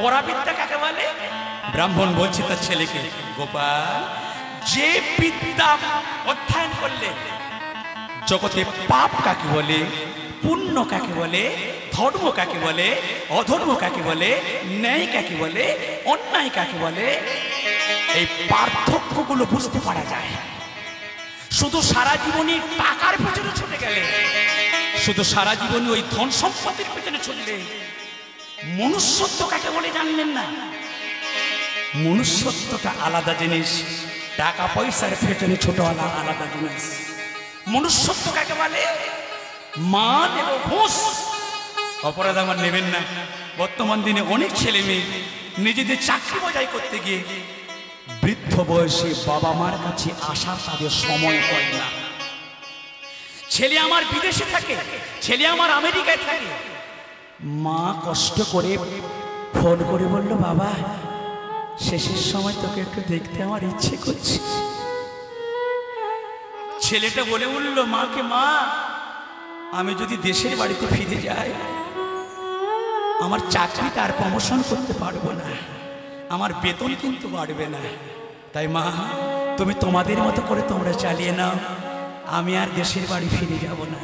পরাবিদ্যা কাকে বলে? ব্রাহ্মণ বলছে তার ছেলেকে, গোপাল যে বিদ্যা অধ্যয়ন করলে জগতে পাপ কাকে বলে, পুণ্য কাকে বলে, ধর্ম কাকে বলে, অধর্ম কাকে বলে, ন্যায় কাকে বলে, অন্যায় কাকে বলে, এই পার্থক্যগুলো বুঝতে পারা যায়। শুধু সারা জীবনে টাকার পেছনে ছুটে গেলে, শুধু সারা জীবনে ওই ধন সম্পত্তির পেছনে ছুটলে মনুষ্যত্ব কাকে বলে জানলেন না। মনুষ্যত্বটা আলাদা জিনিস, টাকা পয়সার পেছনে ছোট আলাদা জিনিস। মনুষ্যত্ব কাকে বলে? মান এবং হুঁশ। অপরাধ আমার নেবেন না, বর্তমান দিনে অনেক ছেলে মেয়ে নিজেদের চাকরি বজায় করতে গিয়ে বৃদ্ধ বয়সে বাবা মার কাছে আসার তাদের সময় হয় না। ছেলে আমার বিদেশে থাকে, ছেলে আমার আমেরিকায় থাকে, মা কষ্ট করে ফোন করে বলল, বাবা শেষের সময় তোকে একটু দেখতে আমার ইচ্ছে করছে। ছেলেটা বলে উঠল মাকে, মা আমি যদি দেশের বাড়িতে ফিরে যাই আমার চাকরিটা আর প্রমোশন করতে পারবো না, আমার বেতন কিন্তু বাড়বে না। তাই মা তুমি তোমাদের মতো করে তোমরা চালিয়ে নাও, আমি আর দেশের বাড়ি ফিরে যাব না।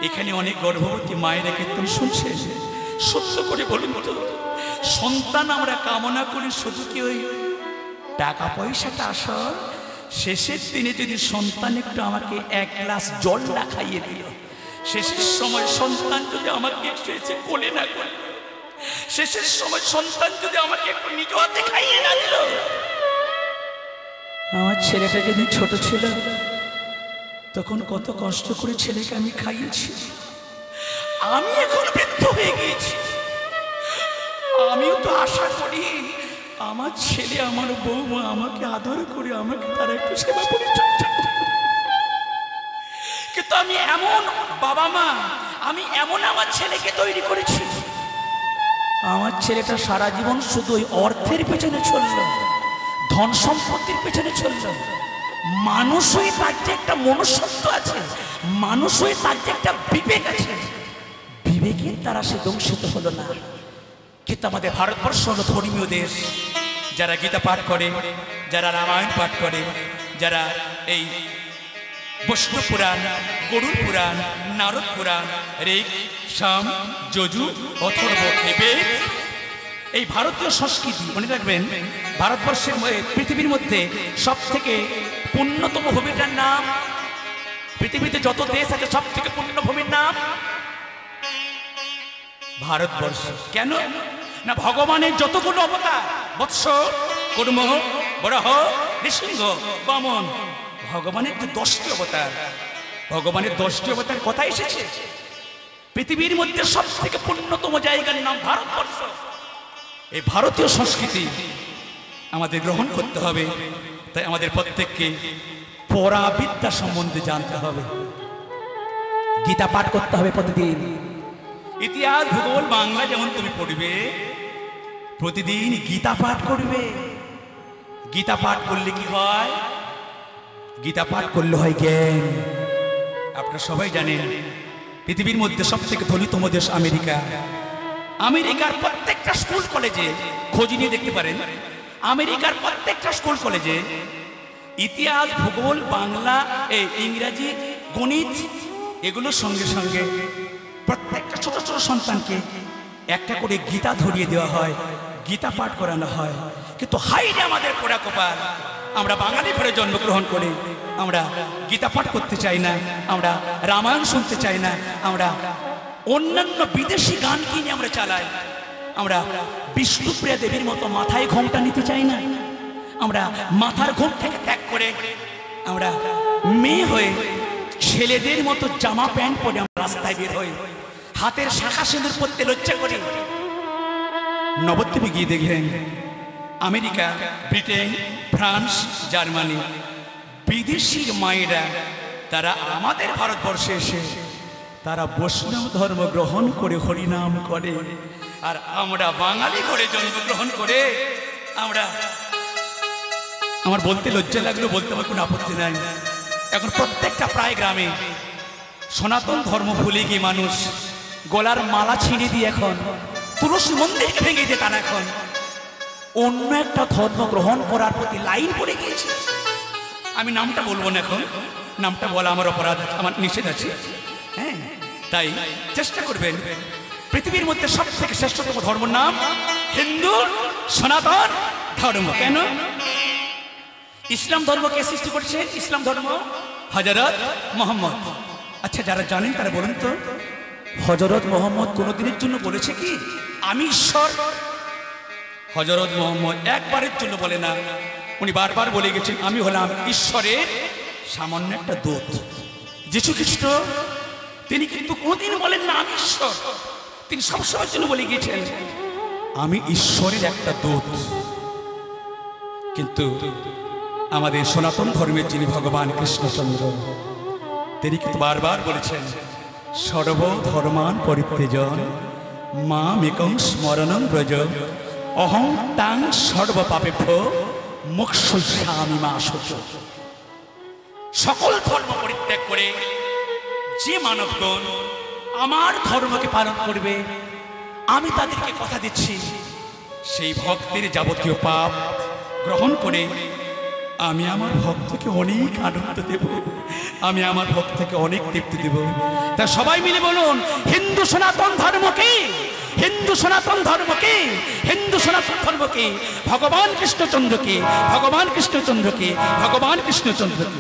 এখানে অনেক গর্ভবতী মায়েরা কিন্তু শুনছেন, সত্য করে বলুন তো, সন্তান আমরা কামনা করি শুধু কি ওই টাকা পয়সাটা আসল? শেষের দিনে যদি সন্তান একটু আমাকে এক গ্লাস জল না খাইয়ে দিল, শেষের সময় সন্তান যদি আমাকে একটু এসে কোলে না করে, শেষের সময় সন্তান যদি আমাকে একটু নিজ হাতে খাইয়ে না দিল। আমার ছেলেটা যেদিন ছোট ছিল তখন কত কষ্ট করে ছেলেকে আমি খাইয়েছি। আমি এখন বৃদ্ধ হয়ে গিয়েছি, আমিও তো আশা করি আমার ছেলে আমার বৌমা আমাকে আদর করে আমাকে তারা একটু সেবা পরিচর্যা করে। কিন্তু আমি এমন বাবা মা, আমি এমন আমার ছেলেকে তৈরি করেছি, আমার ছেলেটা সারা জীবন শুধু ওই অর্থের পেছনে চলল, ধন সম্পত্তির পেছনে চলল। মানুষ হয়ে তার যে একটা মনুষ্যত্ব আছে, মানুষ হয়ে তার যে একটা বিবেক আছে, বিবেকের দ্বারা সে দংশিত হলো না। কিন্তু আমাদের ভারতবর্ষ হলো ধর্মীয় দেশ। যারা গীতা পাঠ করে, যারা রামায়ণ পাঠ করে, যারা এই বৈষ্ণব পুরাণ, গরুড় পুরাণ, নারদ পুরাণ, ঋক, সাম, যজু, অথর্ব, বেদ, এই ভারতীয় সংস্কৃতি মনে রাখবেন, ভারতবর্ষের পৃথিবীর মধ্যে সব থেকে পুণ্যতম ভূমিটার নাম পৃথিবীতে যত দেশ আছে সব থেকে পুণ্যভূমির নাম ভারতবর্ষ। কেন না ভগবানের যতগুলো অবতার, বৎস, কুর্ম, বরাহ, নৃসিংহ, বামন, ভগবানের যে 10টি অবতার, ভগবানের 10টি অবতার কথা এসেছে। পৃথিবীর মধ্যে সব থেকে পুণ্যতম জায়গার নাম ভারতবর্ষ। এই ভারতীয় সংস্কৃতি আমাদের গ্রহণ করতে হবে। তাই আমাদের প্রত্যেককে পরাবিদ্যা সম্বন্ধে জানতে হবে, গীতা পাঠ করতে হবে প্রতিদিন। ইতিহাস, ভূগোল, বাংলা যেমন তুমি পড়বে, প্রতিদিন গীতা পাঠ করবে। গীতা পাঠ করলে কি হয়? গীতা পাঠ করলে হয় জ্ঞান। আপনারা সবাই জানেন পৃথিবীর মধ্যে সব থেকে ধনীতম দেশ আমেরিকা। আমেরিকার প্রত্যেকটা স্কুল কলেজে খোঁজ নিয়ে দেখতে পারেন, আমেরিকার প্রত্যেকটা স্কুল কলেজে ইতিহাস, ভূগোল, বাংলা, ইংরাজি, গণিত এগুলোর সঙ্গে সঙ্গে প্রত্যেকটা ছোট ছোট সন্তানকে একটা করে গীতা ধরিয়ে দেওয়া হয়, গীতা পাঠ করানো হয়। কিন্তু হাইরে আমাদের পোড়া কপাল, আমরা বাঙালি ঘরে জন্মগ্রহণ করে আমরা গীতা পাঠ করতে চাই না, আমরা রামায়ণ শুনতে চাই না, আমরা অন্যান্য বিদেশি গান কিনে আমরা চালাই, আমরা বিষ্ণুপ্রিয়া দেবীর মতো মাথায় ঘোমটা নিতে চাই না, আমরা মাথার ঘোম থেকে ত্যাগ করে আমরা মেয়ে হয়ে ছেলেদের মতো জামা প্যান্ট পরে আমরা রাস্তায় বের হই, হাতের শাখা সিঁদুর পরতে লজ্জা করি। নবদ্বীপে গিয়ে দেখলেন আমেরিকা, ব্রিটেন, ফ্রান্স, জার্মানি বিদেশির মায়েরা তারা আমাদের ভারতবর্ষে এসে তারা বৈষ্ণব ধর্ম গ্রহণ করে হরিনাম করে, আর আমরা বাঙালি ঘরে জন্মগ্রহণ করে আমরা, আমার বলতে লজ্জা লাগলো, বলতে আমার কোনো আপত্তি নাই, এখন প্রত্যেকটা প্রায় গ্রামে সনাতন ধর্ম ভুলে গিয়ে মানুষ গলার মালা ছিঁড়ে দিয়ে এখন তুলসী মন্দিরকে ভেঙে দিয়ে তারা এখন অন্য একটা ধর্ম গ্রহণ করার প্রতি লাইন পড়ে গিয়েছে। আমি নামটা বলবো না, এখন নামটা বলা আমার অপরাধ, আমার নিষেধ আছে। হ্যাঁ, তাই চেষ্টা করবেন পৃথিবীর মধ্যে সব থেকে শ্রেষ্ঠতম ধর্মের নাম হিন্দু সনাতন ধর্ম। কেন? ইসলাম ধর্মকে সৃষ্টি করছে ইসলাম ধর্ম হযরত মুহাম্মদ। আচ্ছা, যারা জানেন তারা বলুন তো, হযরত মুহাম্মদ কোনদিনের জন্য বলেছে কি আমি ঈশ্বর? হযরত মুহাম্মদ একবারের জন্য বলে না, উনি বারবার বলে গেছেন আমি হলাম ঈশ্বরের সামান্য একটা দূত। যীশু খ্রিস্ট তিনি কিন্তু কোনদিন বলেন না আমি ঈশ্বর, তিনি সবসময়ের জন্য বলে গিয়েছেন আমি ঈশ্বরের একটা দূত। কিন্তু আমাদের সনাতন ধর্মের যিনি ভগবান কৃষ্ণচন্দ্র, তিনি কিন্তু বারবার বলেছেন সর্বধর্মান পরিত্যজন মামেকং স্মরণং ব্রজ অহং তাং সর্বপাপেভ্যো মোক্ষয়িষ্যামি মা শুচি। সকল ধর্ম পরিত্যাগ করে যে মানবগণ আমার ধর্মকে পালন করবে, আমি তাদেরকে কথা দিচ্ছি সেই ভক্তের যাবতীয় পাপ গ্রহণ করে আমি আমার ভক্তকে অনেক আনন্দ দেব, আমি আমার ভক্তকে অনেক তৃপ্তি দেব। তা সবাই মিলে বলুন হিন্দু সনাতন ধর্মকে, হিন্দু সনাতন ধর্মকে, হিন্দু সনাতন ধর্মকে, ভগবান কৃষ্ণচন্দ্রকে, ভগবান কৃষ্ণচন্দ্রকে, ভগবান কৃষ্ণচন্দ্রকে।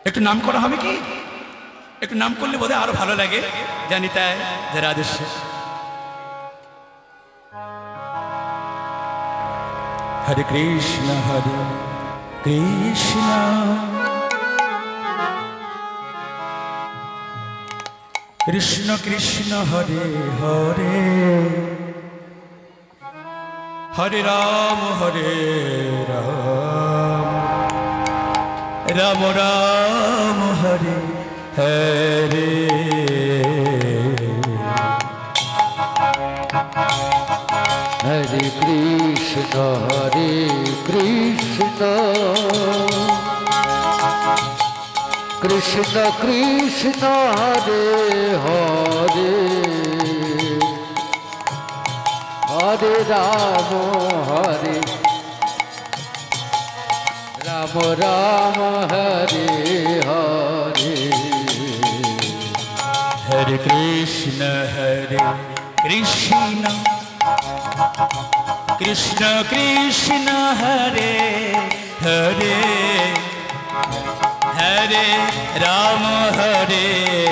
একটু নাম করা হবে কি? একটু নাম করলে বোধহয় আরো ভালো লাগে, জানি তাই। রাধে হরে কৃষ্ণ হরে কৃষ্ণ কৃষ্ণ কৃষ্ণ হরে হরে হরে রাম রাম রাম হরে হরে। হরে কৃষ্ণ কৃষ্ণ কৃষ্ণ হরে হরে হরে রাম রাম রাম হরে হরে। হরে কৃষ্ণ কৃষ্ণ কৃষ্ণ হরে হরে হরে রাম হরে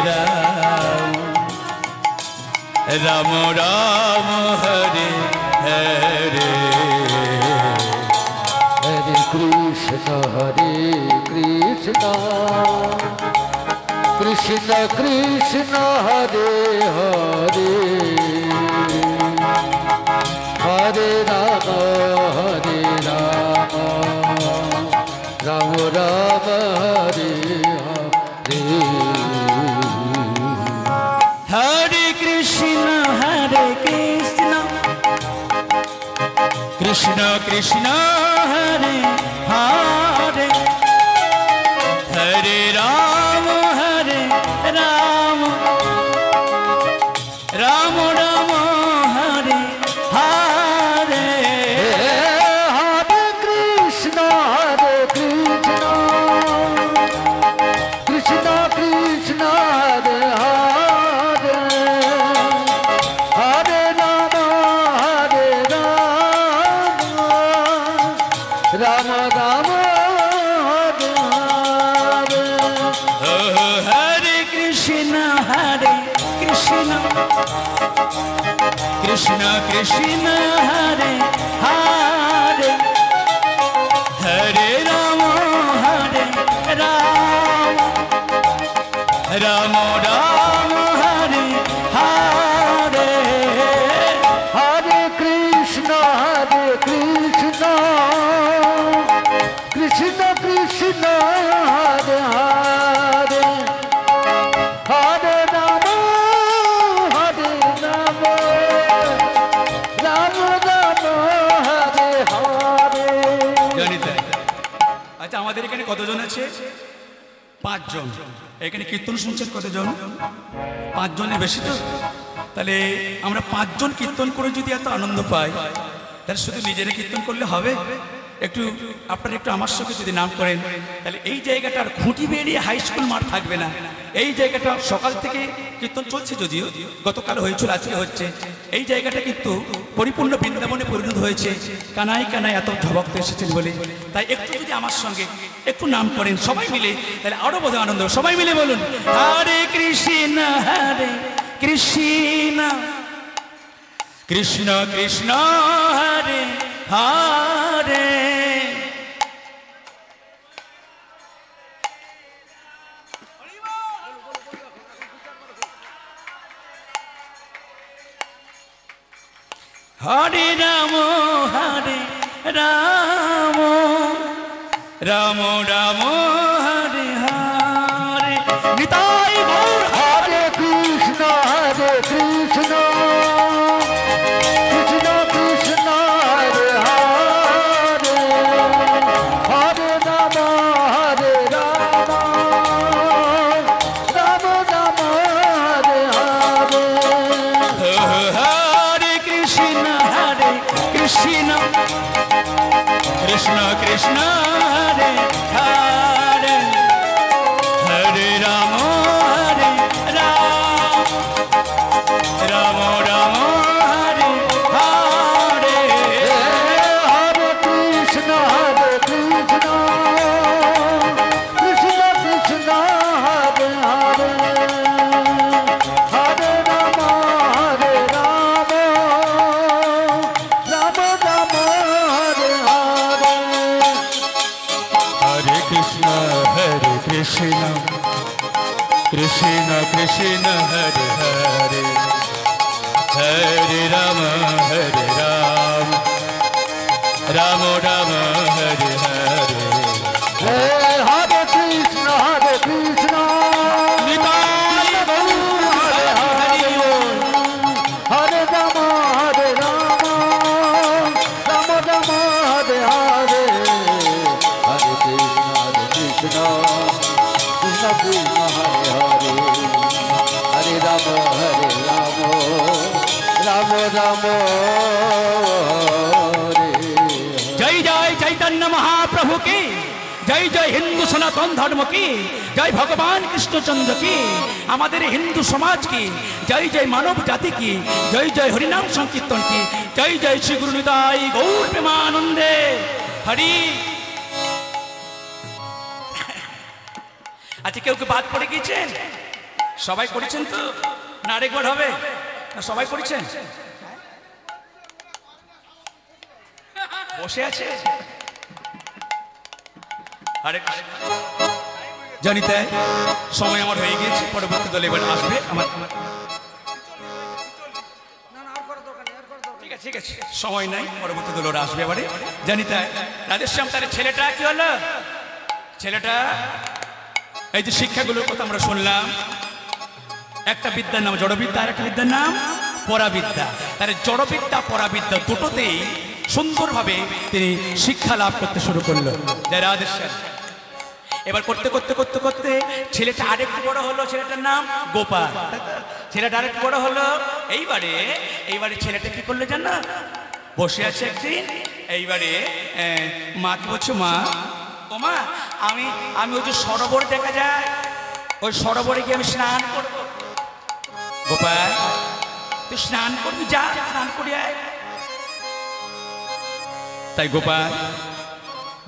Ram Ram Ram Hare Hare Hare Krishna Krishna Krishna Hare Hare Hare Rama Rama Rama Hare Hare Hare Krishna Krishna Krishna Hare Hare Hare Rama Rama Rama Hare Hare Hare Krishna Krishna Krishna Hare Hare Hare Rama Rama Rama Hare Hare Oh, Hare Krishna Krishna Krishna Hare Hare Hare Rama Rama Rama Hare Hare Hare Krishna Krishna Krishna Hare Hare Hare Rama Rama Rama Hare Hare জানি তাই। আচ্ছা আমাদের এখানে কতজন আছে? 5 জন। এখানে কীর্তন শুনছেন কতজন? 5 জনের বেশি তো? তাহলে আমরা 5 জন কীর্তন করে যদি এত আনন্দ পাই, তাহলে শুধু নিজেরা কীর্তন করলে হবে? একটু আপনারা একটু আমার সঙ্গে যদি নাম করেন, তাহলে এই জায়গাটা আর খুঁটি বেরিয়ে হাই স্কুল মাঠ থাকবে না। এই জায়গাটা সকাল থেকে কীর্তন চলছে, যদিও গতকাল হয়েছিল, আজকে হচ্ছে। এই জায়গাটা কিন্তু পরিপূর্ণ বৃন্দাবনে পরিণত হয়েছে। কানাই কানাই এত ভক্ত এসেছেন বলে। তাই একটু যদি আমার সঙ্গে একটু নাম করেন সবাই মিলে, তাহলে আরো বোধ আনন্দ। সবাই মিলে বলুন হরে Krishna Krishna Krishna Hare Hare Hare Ram Ram Ram Hare Hare Nitai Gour Hare Krishna Krishna Krishna Hare Hare Hare Rama Rama Rama Hare Hare হরে Krishna Krishna Krishna Hare Hare Hare Ram Ram Ram Hare Hare Hare Krishna Krishna Krishna Hare Hare Hare Rama Rama Rama Hare Hare Hare Krishna Krishna Krishna Hare Hare Hare Rama Rama Rama Hare Hare Hare Krishna Krishna Nitai Gaur Hare Hare Hare Rama Rama Rama Hare Hare Hare Krishna Krishna Krishna Hare Hare Hare Rama Rama Rama Hare जय जय चैतन्य महाप्रभु की जय जय हिंदू सनातन धर्म की जय भगवान कृष्णचंद्र की हमारे हिंदू समाज की जय जय मानव जाति की जय जय हरिनाम संकीर्तन की जय जय श्री गुरु निताई गौर प्रेमानंदे हरि আচ্ছা, কেউ কেউ বাদ পড়ে গিয়েছেন? সবাই করেছেন তো, না আরেকবার হবে? না সবাই করেছেন? বসে আছে আরে জানি তাই, সময় আমার হয়ে গিয়েছে। পরবর্তী দল এবার আসবে। আমার ঠিক আছে ঠিক আছে, সময় নাই, পরবর্তী দল ওরা আসবে এবারে। জানি তাই, রাধেশ্যাম তার ছেলেটা কি হলো? ছেলেটা এই যে শিক্ষাগুলোর কথা আমরা শুনলাম, একটা বিদ্যার নাম জড়বিদ্যা, আর একটা বিদ্যার নাম পরাবিদ্যা। তার জড়বিদ্যা পরাবিদ্যা দুটোতেই সুন্দরভাবে তিনি শিক্ষা লাভ করতে শুরু করলো। জয় রাধেশ্যাম। এবার করতে করতে করতে করতে ছেলেটা আরেকটু বড় হলো, ছেলেটার নাম গোপাল। ছেলেটা আরেকটু বড় হলো। এইবারে ছেলেটা কি করলো জানো? বসে আছে একদিন, এইবারে মা কি বলছো? মা, ও মা, আমি ওই যে সরোবর দেখা যায়, ওই সরোবরে গিয়ে আমি স্নান করবো। গোপাল, তুই স্নান করবি, যা স্নান করি আয়। তাই গোপাল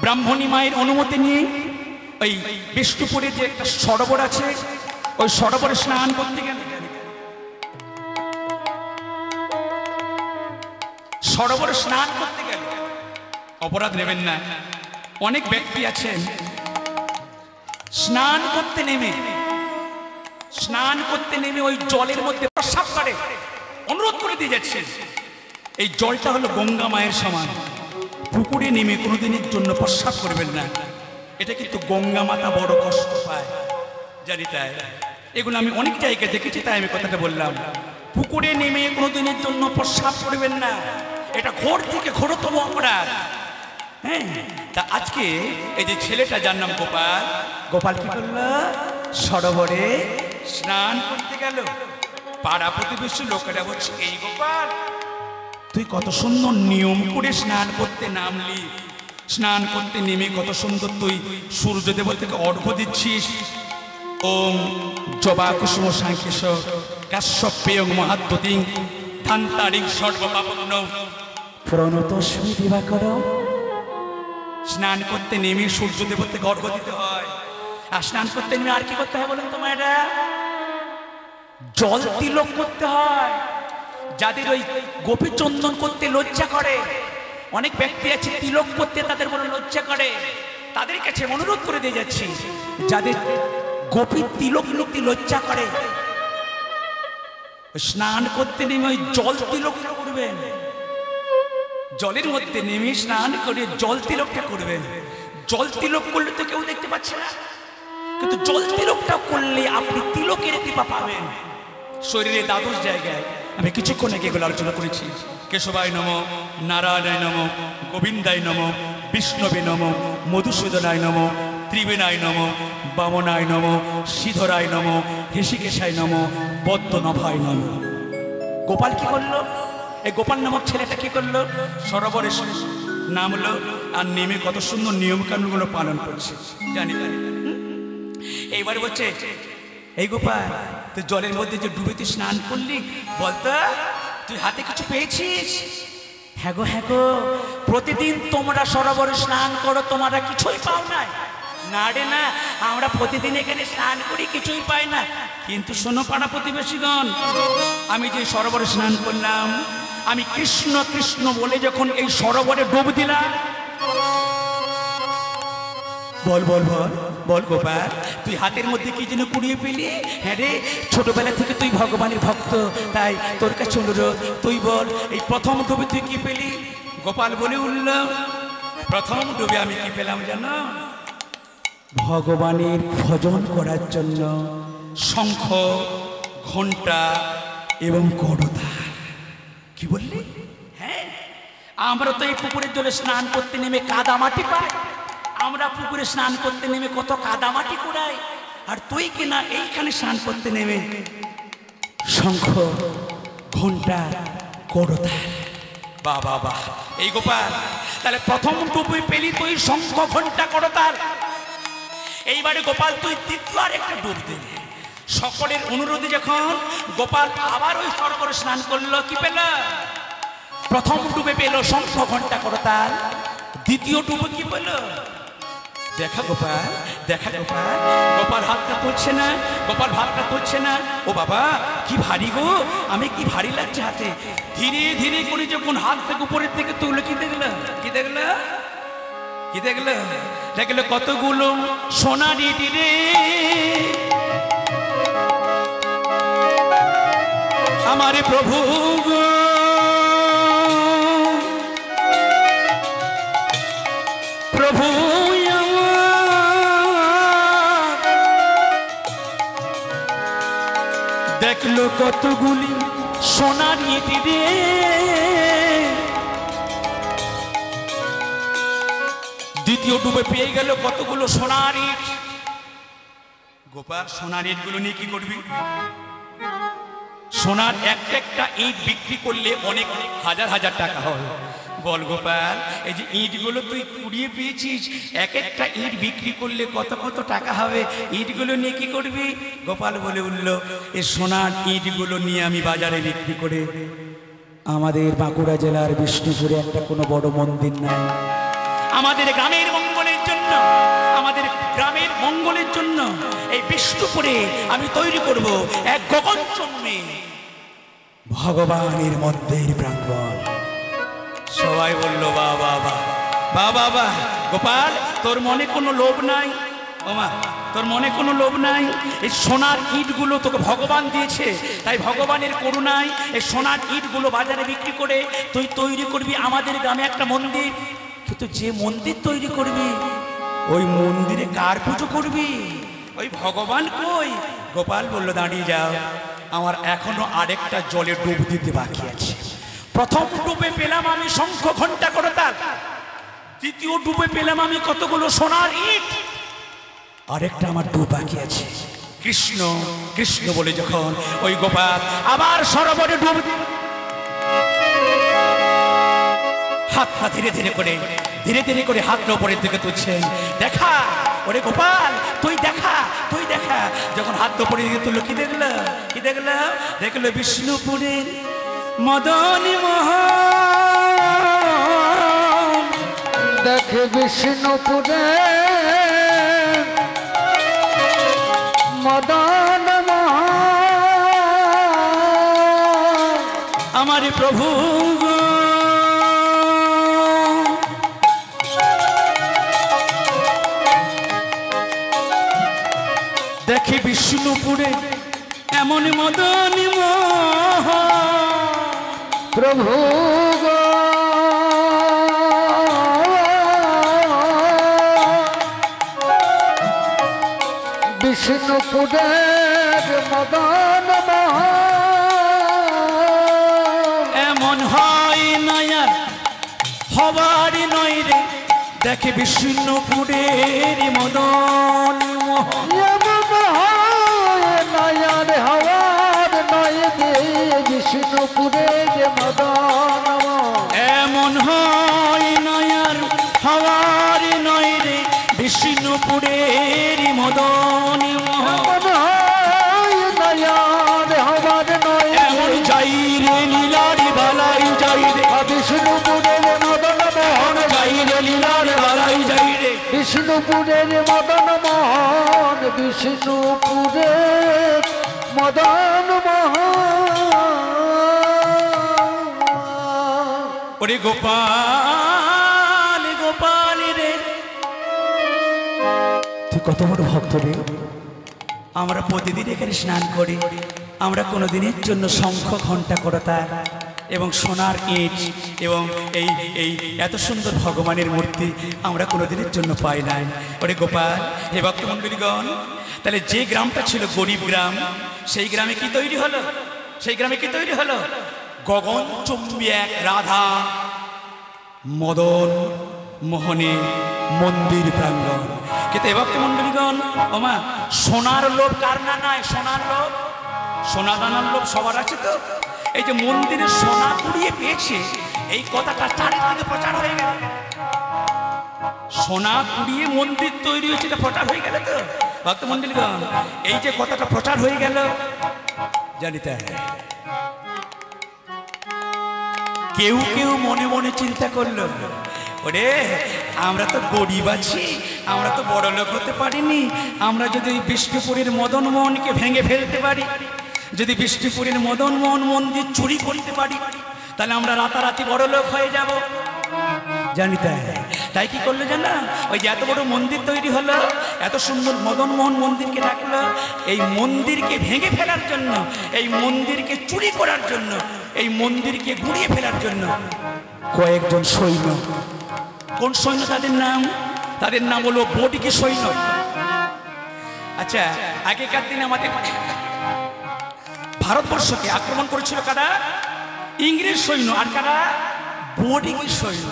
ব্রাহ্মণী মায়ের অনুমতি নিয়ে ওই বিষ্ণুপুরে যে একটা সরোবর আছে, ওই সরোবরে স্নান করতে গেল। সরোবরে স্নান করতে গেল। অপরাধ নেবেন না, অনেক ব্যক্তি আছেন স্নান করতে নেমে ওই জলের মধ্যে প্রস্রাব করে। অনুরোধ করে দিয়ে যাচ্ছে, এই জলটা হলো গঙ্গা মায়ের সমান। পুকুরে নেমে কোনোদিনের জন্য প্রস্রাব করবেন না, এটা কিন্তু গঙ্গা মাতা বড় কষ্ট পায়, জানি তাই। এগুলো আমি অনেক জায়গায় দেখেছি, তাই আমি কথাটা বললাম। পুকুরে নেমে কোনোদিনের জন্য প্রস্রাব করবেন না, এটা ঘোর থেকে ঘোরতম অপরাধ। হ্যাঁ, তা আজকে এই যে ছেলেটা, যার নাম গোপাল, গোপাল কি করলো? সরোবরে স্নান করতে গেল। পাড়া প্রতিবেশী লোকেরা বলছে, এই গোপাল, তুই কত সুন্দর নিয়ম করে স্নান করতে নামলি। স্নান করতে নেমে কত সুন্দর তুই সূর্য দেবতাকে অর্ঘ্য দিচ্ছিস। ওম জবা কুসুম সাংকেশ কাশ্যপেয়ং মহাদ্যতিং ধান্তারিং সর্বপাপন্ন প্রণতস্মি দিবাকর। স্নান করতে নেমে সূর্য দেবতাকে অর্ঘ্য দিতে হয়। আর স্নান করতে নেমে আর কি করতে হয় বলুন তো মায়েরা? জল তিলক করতে হয়। যাদের ওই গোপী চন্দন করতে লজ্জা করে, অনেক ব্যক্তি আছে তিলক করতে তাদের বড় লজ্জা করে, তাদের কাছে অনুরোধ করে দিয়ে যাচ্ছি, যাদের গোপী তিলক নিতে লজ্জা করে, স্নান করতে নেমে ওই জল তিলক করবেন। জলের মধ্যে নেমে স্নান করে জল তিলকটা করবেন। জল তিলক করলে তো কেউ দেখতে পাচ্ছে না, কিন্তু জল তিলকটা করলে আপনি তিলকের কৃপা পাবেন শরীরে দ্বাদশ জায়গায়। আমি কিছুক্ষণ আগে এগুলো আলোচনা করেছি। কেশবায় নম, নারায়ণায় নম, গোবিন্দায় নম, বিষ্ণবে নম, মধুসূদনায় নম, ত্রিবেণায় নম, বামনায় নম, শ্রীধরায় নম, ঋষিকেশায় নম, পদ্মনাভায় নম। গোপাল কি করলো? এই গোপাল নামক ছেলেটা কি করলো? সরোবরে নামলো, আর নেমে কত সুন্দর নিয়ম কানুনগুলো পালন করছে, জানি তাই। এইবারে বলছে, এই গোপাল, তুই জলের মধ্যে যে ডুবে তুই স্নান করলি, বলতো তুই হাতে কিছু পেয়েছিস? হ্যাঁ গো, প্রতিদিন তোমরা সরোবরে স্নান করো, তোমরা কিছুই পাও না। না রে না, আমরা প্রতিদিন এখানে স্নান করি, কিছুই পাই না। কিন্তু শোনো পাড়া প্রতিবেশীগণ, আমি যে সরোবরে স্নান করলাম, আমি কৃষ্ণ কৃষ্ণ বলে যখন এই সরোবরে ডুব দিলাম, বল বল বল বল গোপাল, তুই হাতের মধ্যে কি যেন কুড়িয়ে পেলি? হ্যাঁ রে, ছোটবেলা থেকে তুই ভগবানের ভক্ত, তাই তোর কাছে অনুরোধ, তুই বল, এই প্রথম ডুবে তুই কি পেলি? গোপাল বলে উঠল, প্রথম ডুবে আমি কি পেলাম জানো? ভগবানের ভজন করার জন্য শঙ্খ, ঘণ্টা এবং করতাল। কি বললি? হ্যাঁ, আমরা তো এই পুকুরের জলে স্নান করতে নেমে কাদা মাটি পাই, আমরা পুকুরে স্নান করতে নেমে কত কাদামাটি কুড়াই, আর তুই কিনা এইখানে স্নান করতে নেমে শঙ্খ, ঘণ্টা, করতাল। বাহ বাহ বাহ, এই গোপাল, তাহলে প্রথম ডুবে পেলি তুই শঙ্খ, ঘণ্টা, করতাল। এইবারে গোপাল তুই দ্বিতীয় আর একটা ডুব দে। সকলের অনুরোধে যখন গোপাল আবার ওই সরোবরে স্নান করলো, কি পেল? প্রথম ডুবে পেল শঙ্খ, ঘণ্টা, করতাল। দ্বিতীয় ডুবে কি পেল? দেখা গোপাল, দেখা গোপাল। গোপাল হাতটা তুলছে না, গোপাল হাতটা তুলছে না। ও বাবা, কি ভারী গো, আমি কি ভারী লাগছে হাতে। ধীরে ধীরে করে যখন হাত থেকে উপরের থেকে তুললো, কি দেখলো, কি দেখলো, কি দেখলো? দেখলো কতগুলো সোনার ইট রে। আমারে প্রভু গো, প্রভু দেখলো কতগুলি সোনার ইট রে। দ্বিতীয় ডুবে পেয়ে গেল কতগুলো সোনার ইট। গোপাল, সোনার ইটগুলো নিয়ে কি করবি? সোনার একটা ইট বিক্রি করলে অনেক হাজার হাজার টাকা হয়। বল গোপাল, এই যে ইটগুলো তুই কুড়িয়ে পেয়েছিস, একটা ইট বিক্রি করলে কত কত টাকা হবে? ইটগুলো নিয়ে কি করবি? গোপাল বলে উঠল, এই সোনার ইটগুলো নিয়ে আমি বাজারে বিক্রি করে, আমাদের বাঁকুড়া জেলার বিষ্ণুপুরে একটা কোনো বড় মন্দির নাই, আমাদের গ্রামের মঙ্গলের জন্য, আমাদের গ্রামের মঙ্গলের জন্য এই বিষ্ণুপুরে আমি তৈরি করব এক গগনচুম্বী ভগবানের মন্দির প্রাঙ্গণ। সবাই বলল বাহ বাহ বাহ বাহ বাহ বাহ। গোপাল, তোর মনে কোনো লোভ নাই? ওমা, তোর মনে কোনো লোভ নাই? এই সোনার ইটগুলো তোকে ভগবান দিয়েছে, তাই ভগবানের করুণায় এই সোনার ইটগুলো বাজারে বিক্রি করে তুই তৈরি করবি আমাদের গ্রামে একটা মন্দির। কিন্তু যে মন্দির তৈরি করবি, ওই মন্দিরে কার পুজো করবি? ওই ভগবান কই? গোপাল বলল, দাঁড়িয়ে যাও, আমার এখনো আরেকটা জলে ডুব দিতে বাকি আছে। প্রথম ডুবে পেলাম আমি শঙ্খ ঘন্টা করতাল, দ্বিতীয় ডুবে পেলাম আমি কতগুলো সোনার ইট, আরেকটা আমার ডুব বাকি আছে। কৃষ্ণ কৃষ্ণ বলে যখন ওই গোপাল আবার সরোবরে ডুব, হাতটা ধীরে ধীরে করে হাতটা উপরের দিকে তুলছেন। দেখা ওরে গোপাল, তুই দেখা, তুই দেখা। যখন হাত উপরের দিকে তুললো, কি দেখলো, কি দেখলো? দেখলো বিষ্ণুপুরের মদনী মোহন। দেখে বিষ্ণুপুরে মদন মোহন। আমার প্রভু দেখে বিষ্ণুপুরে এমন মদনী মোহন। প্রভু গো, বিষ্ণুপুরের মদন মোহন। এমন হয় নয়ার হবার নয় রে, দেখে বিষ্ণুপুরের মদনী মোহন। নয়ার হওয়ার নয় দে, বিষ্ণুপুরের মদন মোহন। এমন হয় নয়ার হওয়ার নয় রে, বিষ্ণুপুরের মদনী মোহন। নয়ার হওয়ার নয়, এমন যাই রে লীলারি বালাই যাই রে, বিষ্ণুপুরের মদন মোহন। যাই রে লীলার বালাই যাই রে, বিষ্ণুপুরের মদন মোহন, বিষ্ণুপুরের মদন মোহন। ওরে গোপাল গোপাল রে, তুই কত বড় ভক্ত রে। আমরা প্রতিদিন এখানে স্নান করি, আমরা কোনোদিনের জন্য শঙ্খ ঘন্টা করতাল এবং সোনার ইট এবং এই এই এত সুন্দর ভগবানের মূর্তি আমরা কোনোদিনের জন্য পাই নাই। ওরে গোপাল, হে ভক্তমণ্ডলীগণ, তাহলে যে গ্রামটা ছিল গরিব গ্রাম, সেই গ্রামে কি তৈরি হলো? সেই গ্রামে কি তৈরি হলো? গগনচুম্বী এক রাধা মদন মোহনের মন্দির প্রাঙ্গণ। কিন্তু এ ভক্তমণ্ডলীগণ, ওমা, সোনার লোভ কার না নাই? সোনার লোভ, সোনা দানার লোভ সবার আছে তো? এই যে মন্দিরে সোনা কুড়িয়ে পেয়েছে, এই কথাটা চারিদিকে প্রচার হয়ে গেল। সোনা কুড়িয়ে মন্দির তৈরি হয়েছে, এটা প্রচার হয়ে গেল তো ভক্তমণ্ডলীগণ। এই যে কথাটা প্রচার হয়ে গেল, জানিতে কেউ কেউ মনে মনে চিন্তা করলো, ওরে আমরা তো গরিব আছি, আমরা তো বড় লোক হতে পারিনি। আমরা যদি ওই বিষ্ণুপুরের মদন মোহনকে ভেঙে ফেলতে পারি, যদি বিষ্ণুপুরের মদন মোহন মন্দির চুরি করতে পারি, তাহলে আমরা রাতারাতি বড় লোক হয়ে যাব। জানি তাই কি করলো জানা, ওই যে এত বড় মন্দির তৈরি হলো, এত সুন্দর মদন মোহন মন্দিরকে রাখলো, এই মন্দিরকে ভেঙে ফেলার জন্য, এই মন্দিরকে চুরি করার জন্য, এই মন্দিরকে গুঁড়িয়ে ফেলার জন্য কয়েকজন সৈন্য। কোন সৈন্য তাদের নাম? তাদের নাম হলো বডিকি সৈন্য। আচ্ছা, আগেকার দিনে আমাদের ভারতবর্ষকে আক্রমণ করেছিল কারা? ইংরেজ সৈন্য। আর কারা? বডিকি সৈন্য।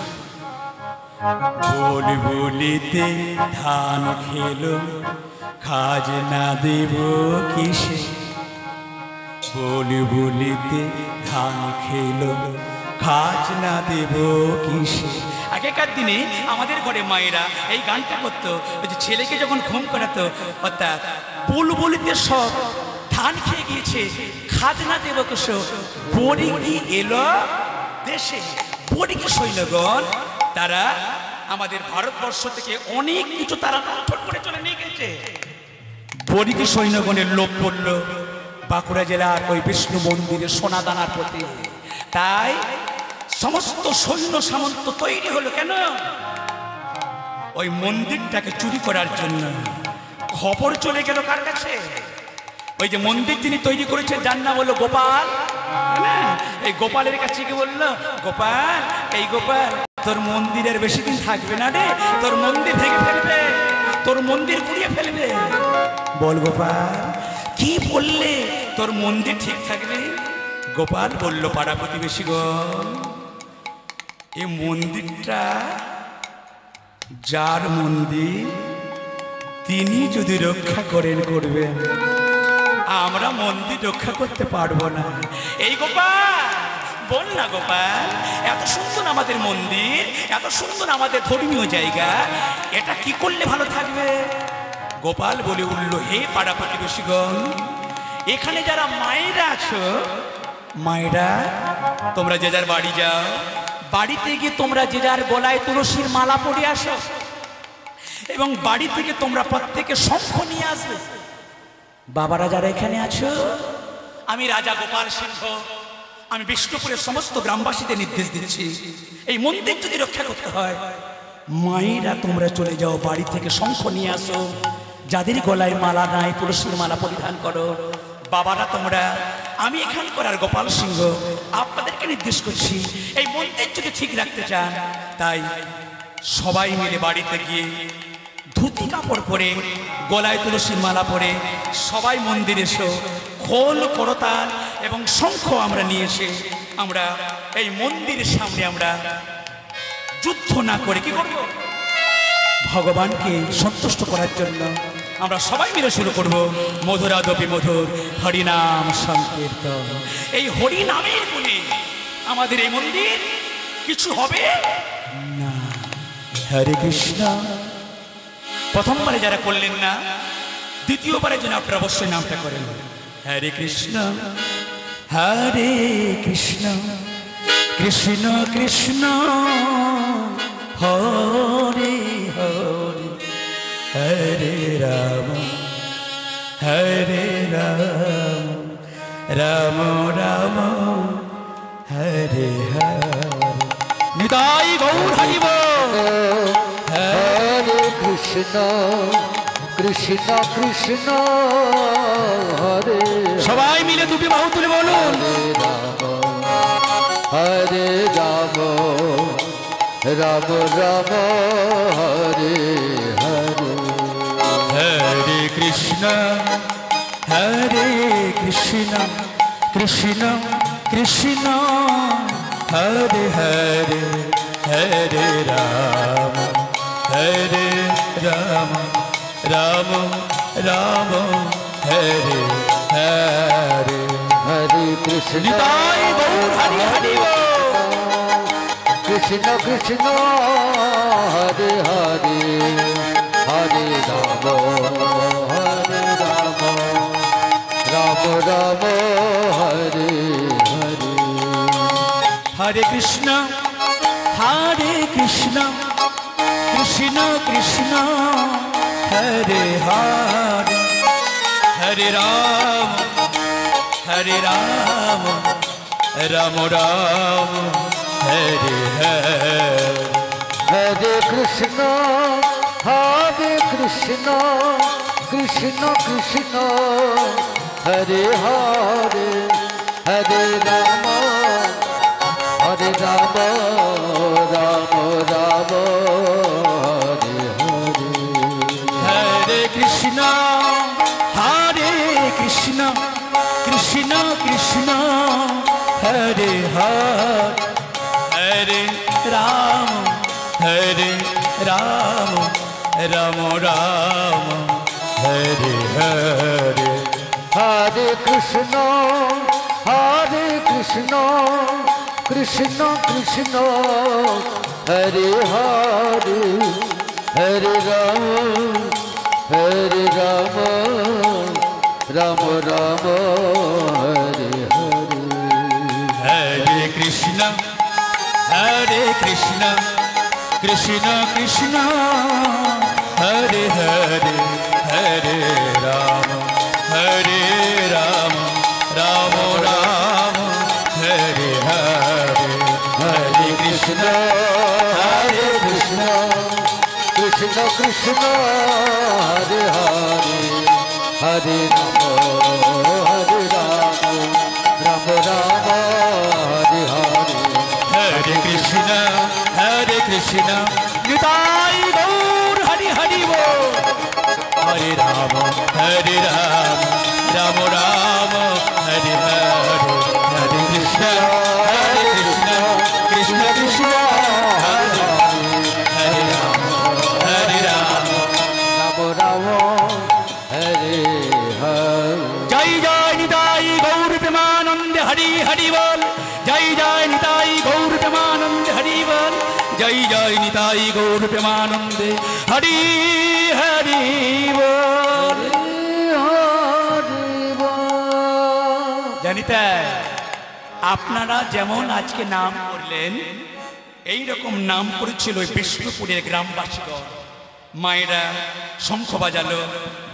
বলি বলিতে ধান খেলো, খাজনা দেব কিসে? বলি বলিতে ধান খেলো, খাজনা দেব কিসে? আগেকার দিনে আমাদের ঘরে মায়েরা এই গানটা করতো, ওই যে ছেলেকে যখন ঘুম করাতো, অর্থাৎ বুলবুলিতে সব ধান খেয়ে গিয়েছে, খাজনা দেব কিসে? বডিকি এলো দেশে। বডিকি সৈন্যগণ তারা আমাদের ভারতবর্ষ থেকে অনেক কিছু তারা লুণ্ঠন করে চলে নিয়ে গেছে। বডিকি সৈন্যগণের লোভ পড়ল বাঁকুড়া জেলার ওই বিষ্ণু মন্দিরের সোনাদানার প্রতি। তাই সমস্ত সৈন্য সামন্ত তৈরি হলো কেন? ওই মন্দিরটাকে চুরি করার জন্য। খবর চলে গেল কার কাছে? ওই যে মন্দির যিনি তৈরি করেছে, যার নাম হলো গোপাল, এই গোপালের কাছে কি বললো, গোপাল, এই গোপাল, তোর মন্দিরের বেশি দিন থাকবে না রে, তোর মন্দির ভেঙে ফেলবে, তোর মন্দির গুড়িয়ে ফেলবে। বল গোপাল, কি বললে তোর মন্দির ঠিক থাকবে? গোপাল বলল, পাড়া প্রতিবেশীগণ, এই মন্দিরটা যার মন্দির তিনি যদি রক্ষা করবেন, আমরা মন্দির রক্ষা করতে পারবো না। এই গোপাল, বল না গোপাল, এত সুন্দর আমাদের মন্দির, এত সুন্দর আমাদের ধর্মীয় জায়গা, এটা কি করলে ভালো থাকবে? গোপাল বলে উঠল, হে পাড়া প্রতিবেশীগণ, এখানে যারা মায়েরা আছো, মায়েরা তোমরা যে যার বাড়ি যাও, বাড়িতে গিয়ে তোমরা যে যার গলায় তুলসীর মালা পরে আসো, এবং বাড়ি থেকে তোমরা প্রত্যেকে শঙ্খ নিয়ে আসবে। বাবারা যারা এখানে আছো, আমি রাজা গোপাল সিংহ, আমি বিষ্ণুপুরের সমস্ত গ্রামবাসীদের নির্দেশ দিচ্ছি, এই মন্দির যদি রক্ষা করতে হয়, মায়েরা তোমরা চলে যাও, বাড়ি থেকে শঙ্খ নিয়ে আসো, যাদের গলায় মালা নাই তুলসীর মালা পরিধান করো। বাবারা তোমরা, আমি এখানকার আর গোপাল সিংহ আপনাদেরকে নির্দেশ করছি, এই মন্দির যদি ঠিক রাখতে চান, তাই সবাই মিলে বাড়িতে গিয়ে ধুতি কাপড় পরে, গলায় তুলসীর মালা পরে সবাই মন্দিরে এসো, খোল করতাল এবং শঙ্খ আমরা নিয়ে এসে আমরা এই মন্দিরের সামনে আমরা যুদ্ধ না করে কি করব? ভগবানকে সন্তুষ্ট করার জন্য আমরা সবাই মিলে শুরু করব মধুরাদপি মধুর হরিনাম সংকীর্তন। এই হরিনামের গুণে আমাদের এই মন্দির কিছু হবে না। হরে কৃষ্ণ। প্রথমবারে যারা করলেন না, দ্বিতীয়বারের জন্য আপনারা অবশ্যই নামটা করেন। হরে কৃষ্ণ হরে কৃষ্ণ কৃষ্ণ কৃষ্ণ হরে হরে হরে রাম রাম রাম হরে হরে। নিতাই গৌর হরি বল। হরে কৃষ্ণ কৃষ্ণ কৃষ্ণ হরে, সবাই মিলে দুটি বাহু তুলে বলুন, হরে রাম রাম রাম হরে হরে। হরে কৃষ্ণ কৃষ্ণ কৃষ্ণ হরে হরে হরে রাম রাম রাম হরে হরে। হরে কৃষ্ণ নিতাই গৌর হরি হরি বল। কৃষ্ণ কৃষ্ণ হরে হরে হরে রাম রাম রাম হরে হরে। হরে কৃষ্ণ কৃষ্ণ কৃষ্ণ কৃষ্ণ হরে হরে হরে রাম রাম রাম হরে হরে। হরে কৃষ্ণ কৃষ্ণ কৃষ্ণ হরে হরে হরে রাম রাম রাম হরে হরে। হরে কৃষ্ণ কৃষ্ণ কৃষ্ণ হরে হরে হরে রাম রাম রাম হরে হরে। হরে কৃষ্ণ কৃষ্ণ কৃষ্ণ হরে হরে হরে রাম রাম রাম হরে হরে। হরে কৃষ্ণ কৃষ্ণ কৃষ্ণ হরে হরে হরে রাম রাম রাম হরে হরে। হরে কৃষ্ণ কৃষ্ণ কৃষ্ণ হরে হরে হরে রাম রাম হরে হরে। হরে কৃষ্ণ নিতাই গৌর হরি হরি বল। হরে রাম রাম হরে হরে। হরে কৃষ্ণ কৃষ্ণ কৃষ্ণ হরে রাম রাম হরে হরে। জয় জয় নিতাই গৌর প্রেমানন্দে হরি হরি বল। জয় জয় নিতাই গৌর প্রেমানন্দে হরি বল। জয় জয় নিতাই গৌর প্রেমানন্দে হরি হরি বল। জানিতে আপনারা যেমন আজকে নাম করলেন, এইরকম নাম করেছিল ওই বিষ্ণুপুরের গ্রামবাসীগণ। মায়েরা শঙ্খ বাজালো,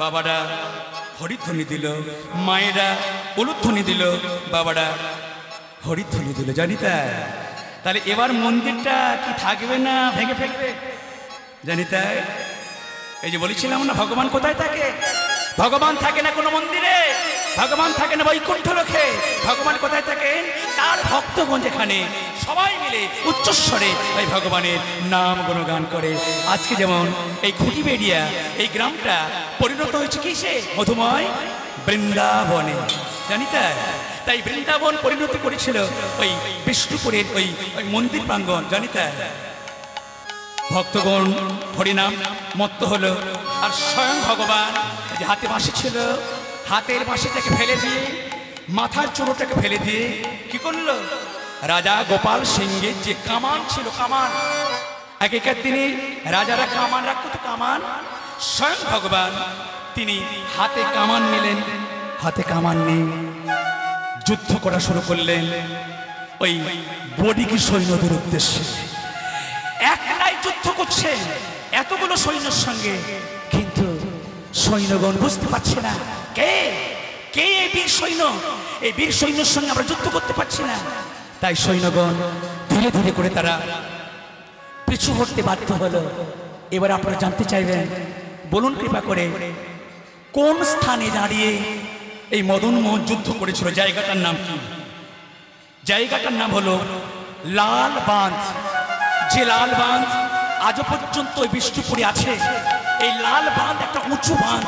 বাবারা হরিধ্বনি দিল, মায়েরা উলুধ্বনি দিল, বাবারা হরিধ্বনি দিল। জানিতে তাহলে এবার মন্দিরটা কি থাকবে না ভেঙে ফেলবে? জানিতে এই যে বলেছিলাম না, ভগবান কোথায় থাকে? ভগবান থাকে না কোনো মন্দিরে, ভগবান থাকে না বৈকুণ্ঠ লোকে। ভগবান কোথায় থাকেন? তার ভক্তগণ যেখানে সবাই মিলে উচ্চস্বরে এই ভগবানের নাম গুণগান করে। আজকে যেমন এই খুঁটিবেড়িয়া এই গ্রামটা পরিণত হয়েছে কিসে? মধুময় বৃন্দাবনে। জানিতে তাই বৃন্দাবন পরিণত করেছিল ওই বিষ্ণুপুরের ওই মন্দির প্রাঙ্গণ। জানিতে ভক্তগণ হরিনাম মত্ত হলো, আর স্বয়ং ভগবান যে হাতে বাঁশি ছিল, হাতের বাঁশিটাকে ফেলে দিয়ে, মাথার চুরোটাকে ফেলে দিয়ে কি করলো? রাজা গোপাল সিংহের যে কামান ছিল, কামান আগেকার দিনে রাজারা কামান রাখতো, তো কামান স্বয়ং ভগবান তিনি হাতে কামান নিলেন, হাতে কামান নিয়ে যুদ্ধ করা শুরু করলেন ওই বডিকি সৈন্যদের উদ্দেশ্যে। একলাই যুদ্ধ করছে এতগুলো সৈন্যের সঙ্গে, কিন্তু সৈন্যগণ বুঝতে পারছে না কে কে এই বীর সৈন্য। এই বীর সৈন্যের সঙ্গে আমরা যুদ্ধ করতে পারছি না। তাই সৈন্যগণ ধীরে ধীরে করে তারা পিছু হটতে বাধ্য হলো। এবার আপনারা জানতে চাইবেন, বলুন কৃপা করে কোন স্থানে দাঁড়িয়ে এই মদন মোহন যুদ্ধ করেছিল? জায়গাটার নাম কি? জায়গাটার নাম হলো লাল বাঁধ। যে লাল বাঁধ আজও পর্যন্ত ওই বিষ্ণুপুরে আছে। এই লাল বাঁধ একটা উঁচু বাঁধ।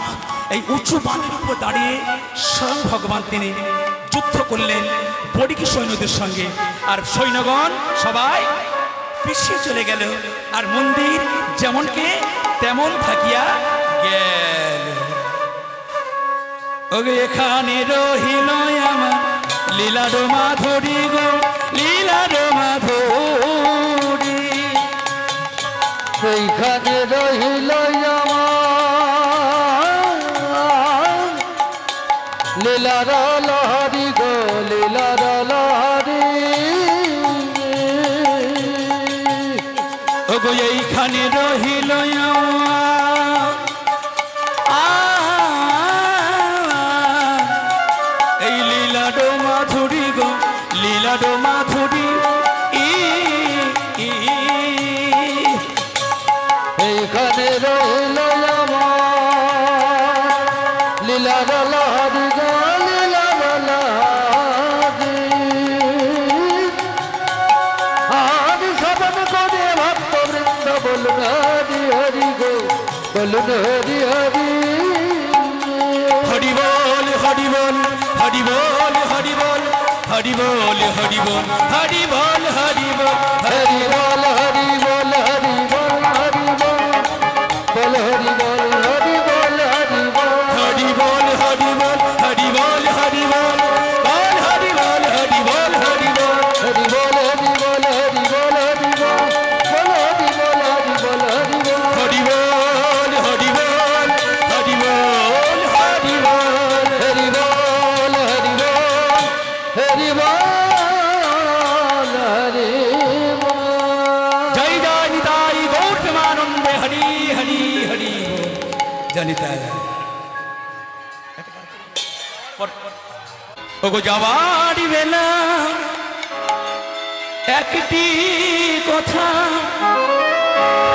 এই উঁচু বাঁধের উপর দাঁড়িয়ে স্বয়ং ভগবান তিনি যুদ্ধ করলেন বডিকি সৈন্যদের সঙ্গে। আর সৈন্যগণ সবাই পিছিয়ে চলে গেল, আর মন্দির যেমনকে তেমন থাকিয়া গেল। ওগে এখানে রহিল আমার লীলার মাধুরী গো, লীলার মাধুরী। সেইখানে রহিল আমার লীলার লহরি গো, লীলার লহরি। ওগো এইখানে রহিল রহিল এই লীলাডো মাধুরী গো লীলাডো মাধুরী এইখানে রইল আমার লীলার লহরি গো লীলার লহরি আর শ্রবণ করে ভক্তবৃন্দ বলুন হরি হরি গো বলুন হরি হরি হরি বল হরি বল হরি বল হরি বল হরি বল হরি বল হরি বল হরি বল হরি বল হরি বল হরি বল হরি বল বল হরি বল হরি বল হরি বল হরি বল হরি বল হরি বল হরি বল বল হরি বল হরি বল হরি বল হরি বল হরি বল হরি বল হরি বল বল হরি বল হরি বল হরি বল হরি বল হরি বল হরি বল হরি বল হরি বল হরি বল হরি বল হরি বল জয় জয় নিতাই গৌর প্রেমানন্দে হরি হরি হরি বল জানিতাই ওগো যাওয়ারি বেলা একটি কথা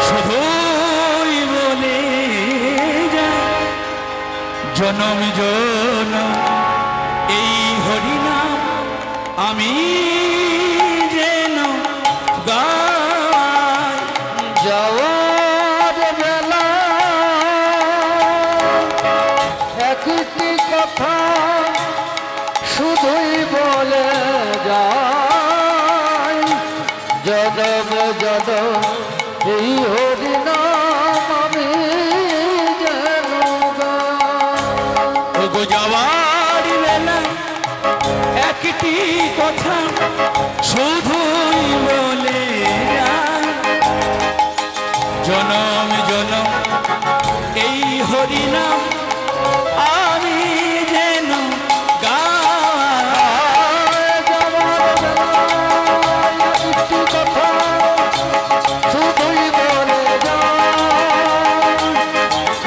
শুধুই বলে যায় জনম জনম এই হরিনাম আমি যেন গাই যাওয়ার বেলা একটি কথা শুধুই বলে যায় জনম জনম এই হরিনাম আমি যেন গাই। ওগো যাওয়ার বেলা একটি কথা শুধুই বলে যায় জনম জনম এই হরিনাম আমি যেন গাই যাওয়ার বেলায় একটি কথা শুধুই বলে যায়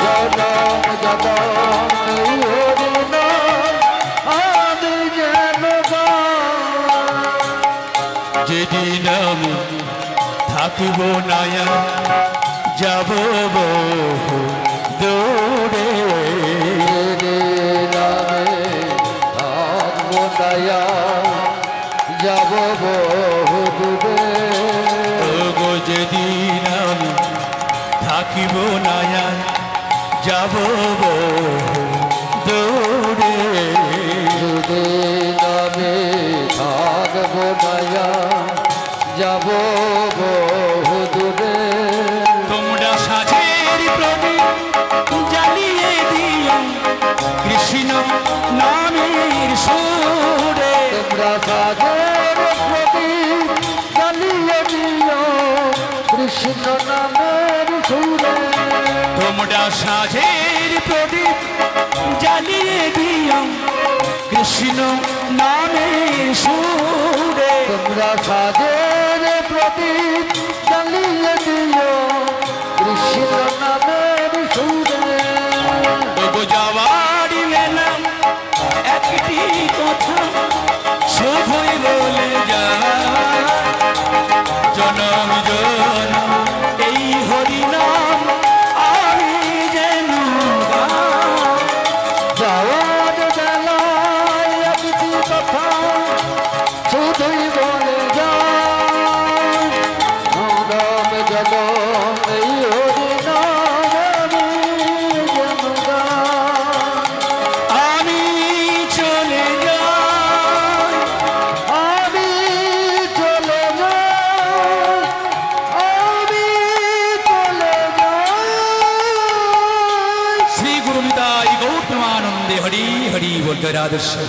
জনম জনম এই হরিনাম আমি যেন গাই। যেদিন আমি থাকিব নায়া যাব বহু দূরে যাব বহু দূরে ওগো যেদিন আমি থাকিব নায়া যাব বহু দূরে দুদিন আমি থাকবো নয়া যাব বহু দূরে তোমরা সাজের প্রদীপ জ্বালিয়ে দিও কৃষ্ণ নামের সুরে তোমরা সাজের প্রদীপ জ্বালিয়ে দিও কৃষ্ণ নামের সুরে তোমরা সাজের প্রদীপ জ্বালিয়ে দিও কৃষ্ণ নামের সুরে তোমরা সাজের প্রদীপ জ্বালিয়ে দিও কৃষ্ণ নামের সুরে ওগো যাওয়ারি বেলা একটি কথা শুধুই বলে যায় জনম জনম এই হরিনাম আমি যেন গাই যাওয়ার বেলায় একটি কথা শুধুই বলে যায় নরম জনম এই হরিনাম আমি যেন গাই। আমি চলে যাই আমি চলে যাই আমি চলে যাই শ্রী গুরু নিতাই গৌর প্রেমানন্দে হরি হরি বলতে রাধেশ্বর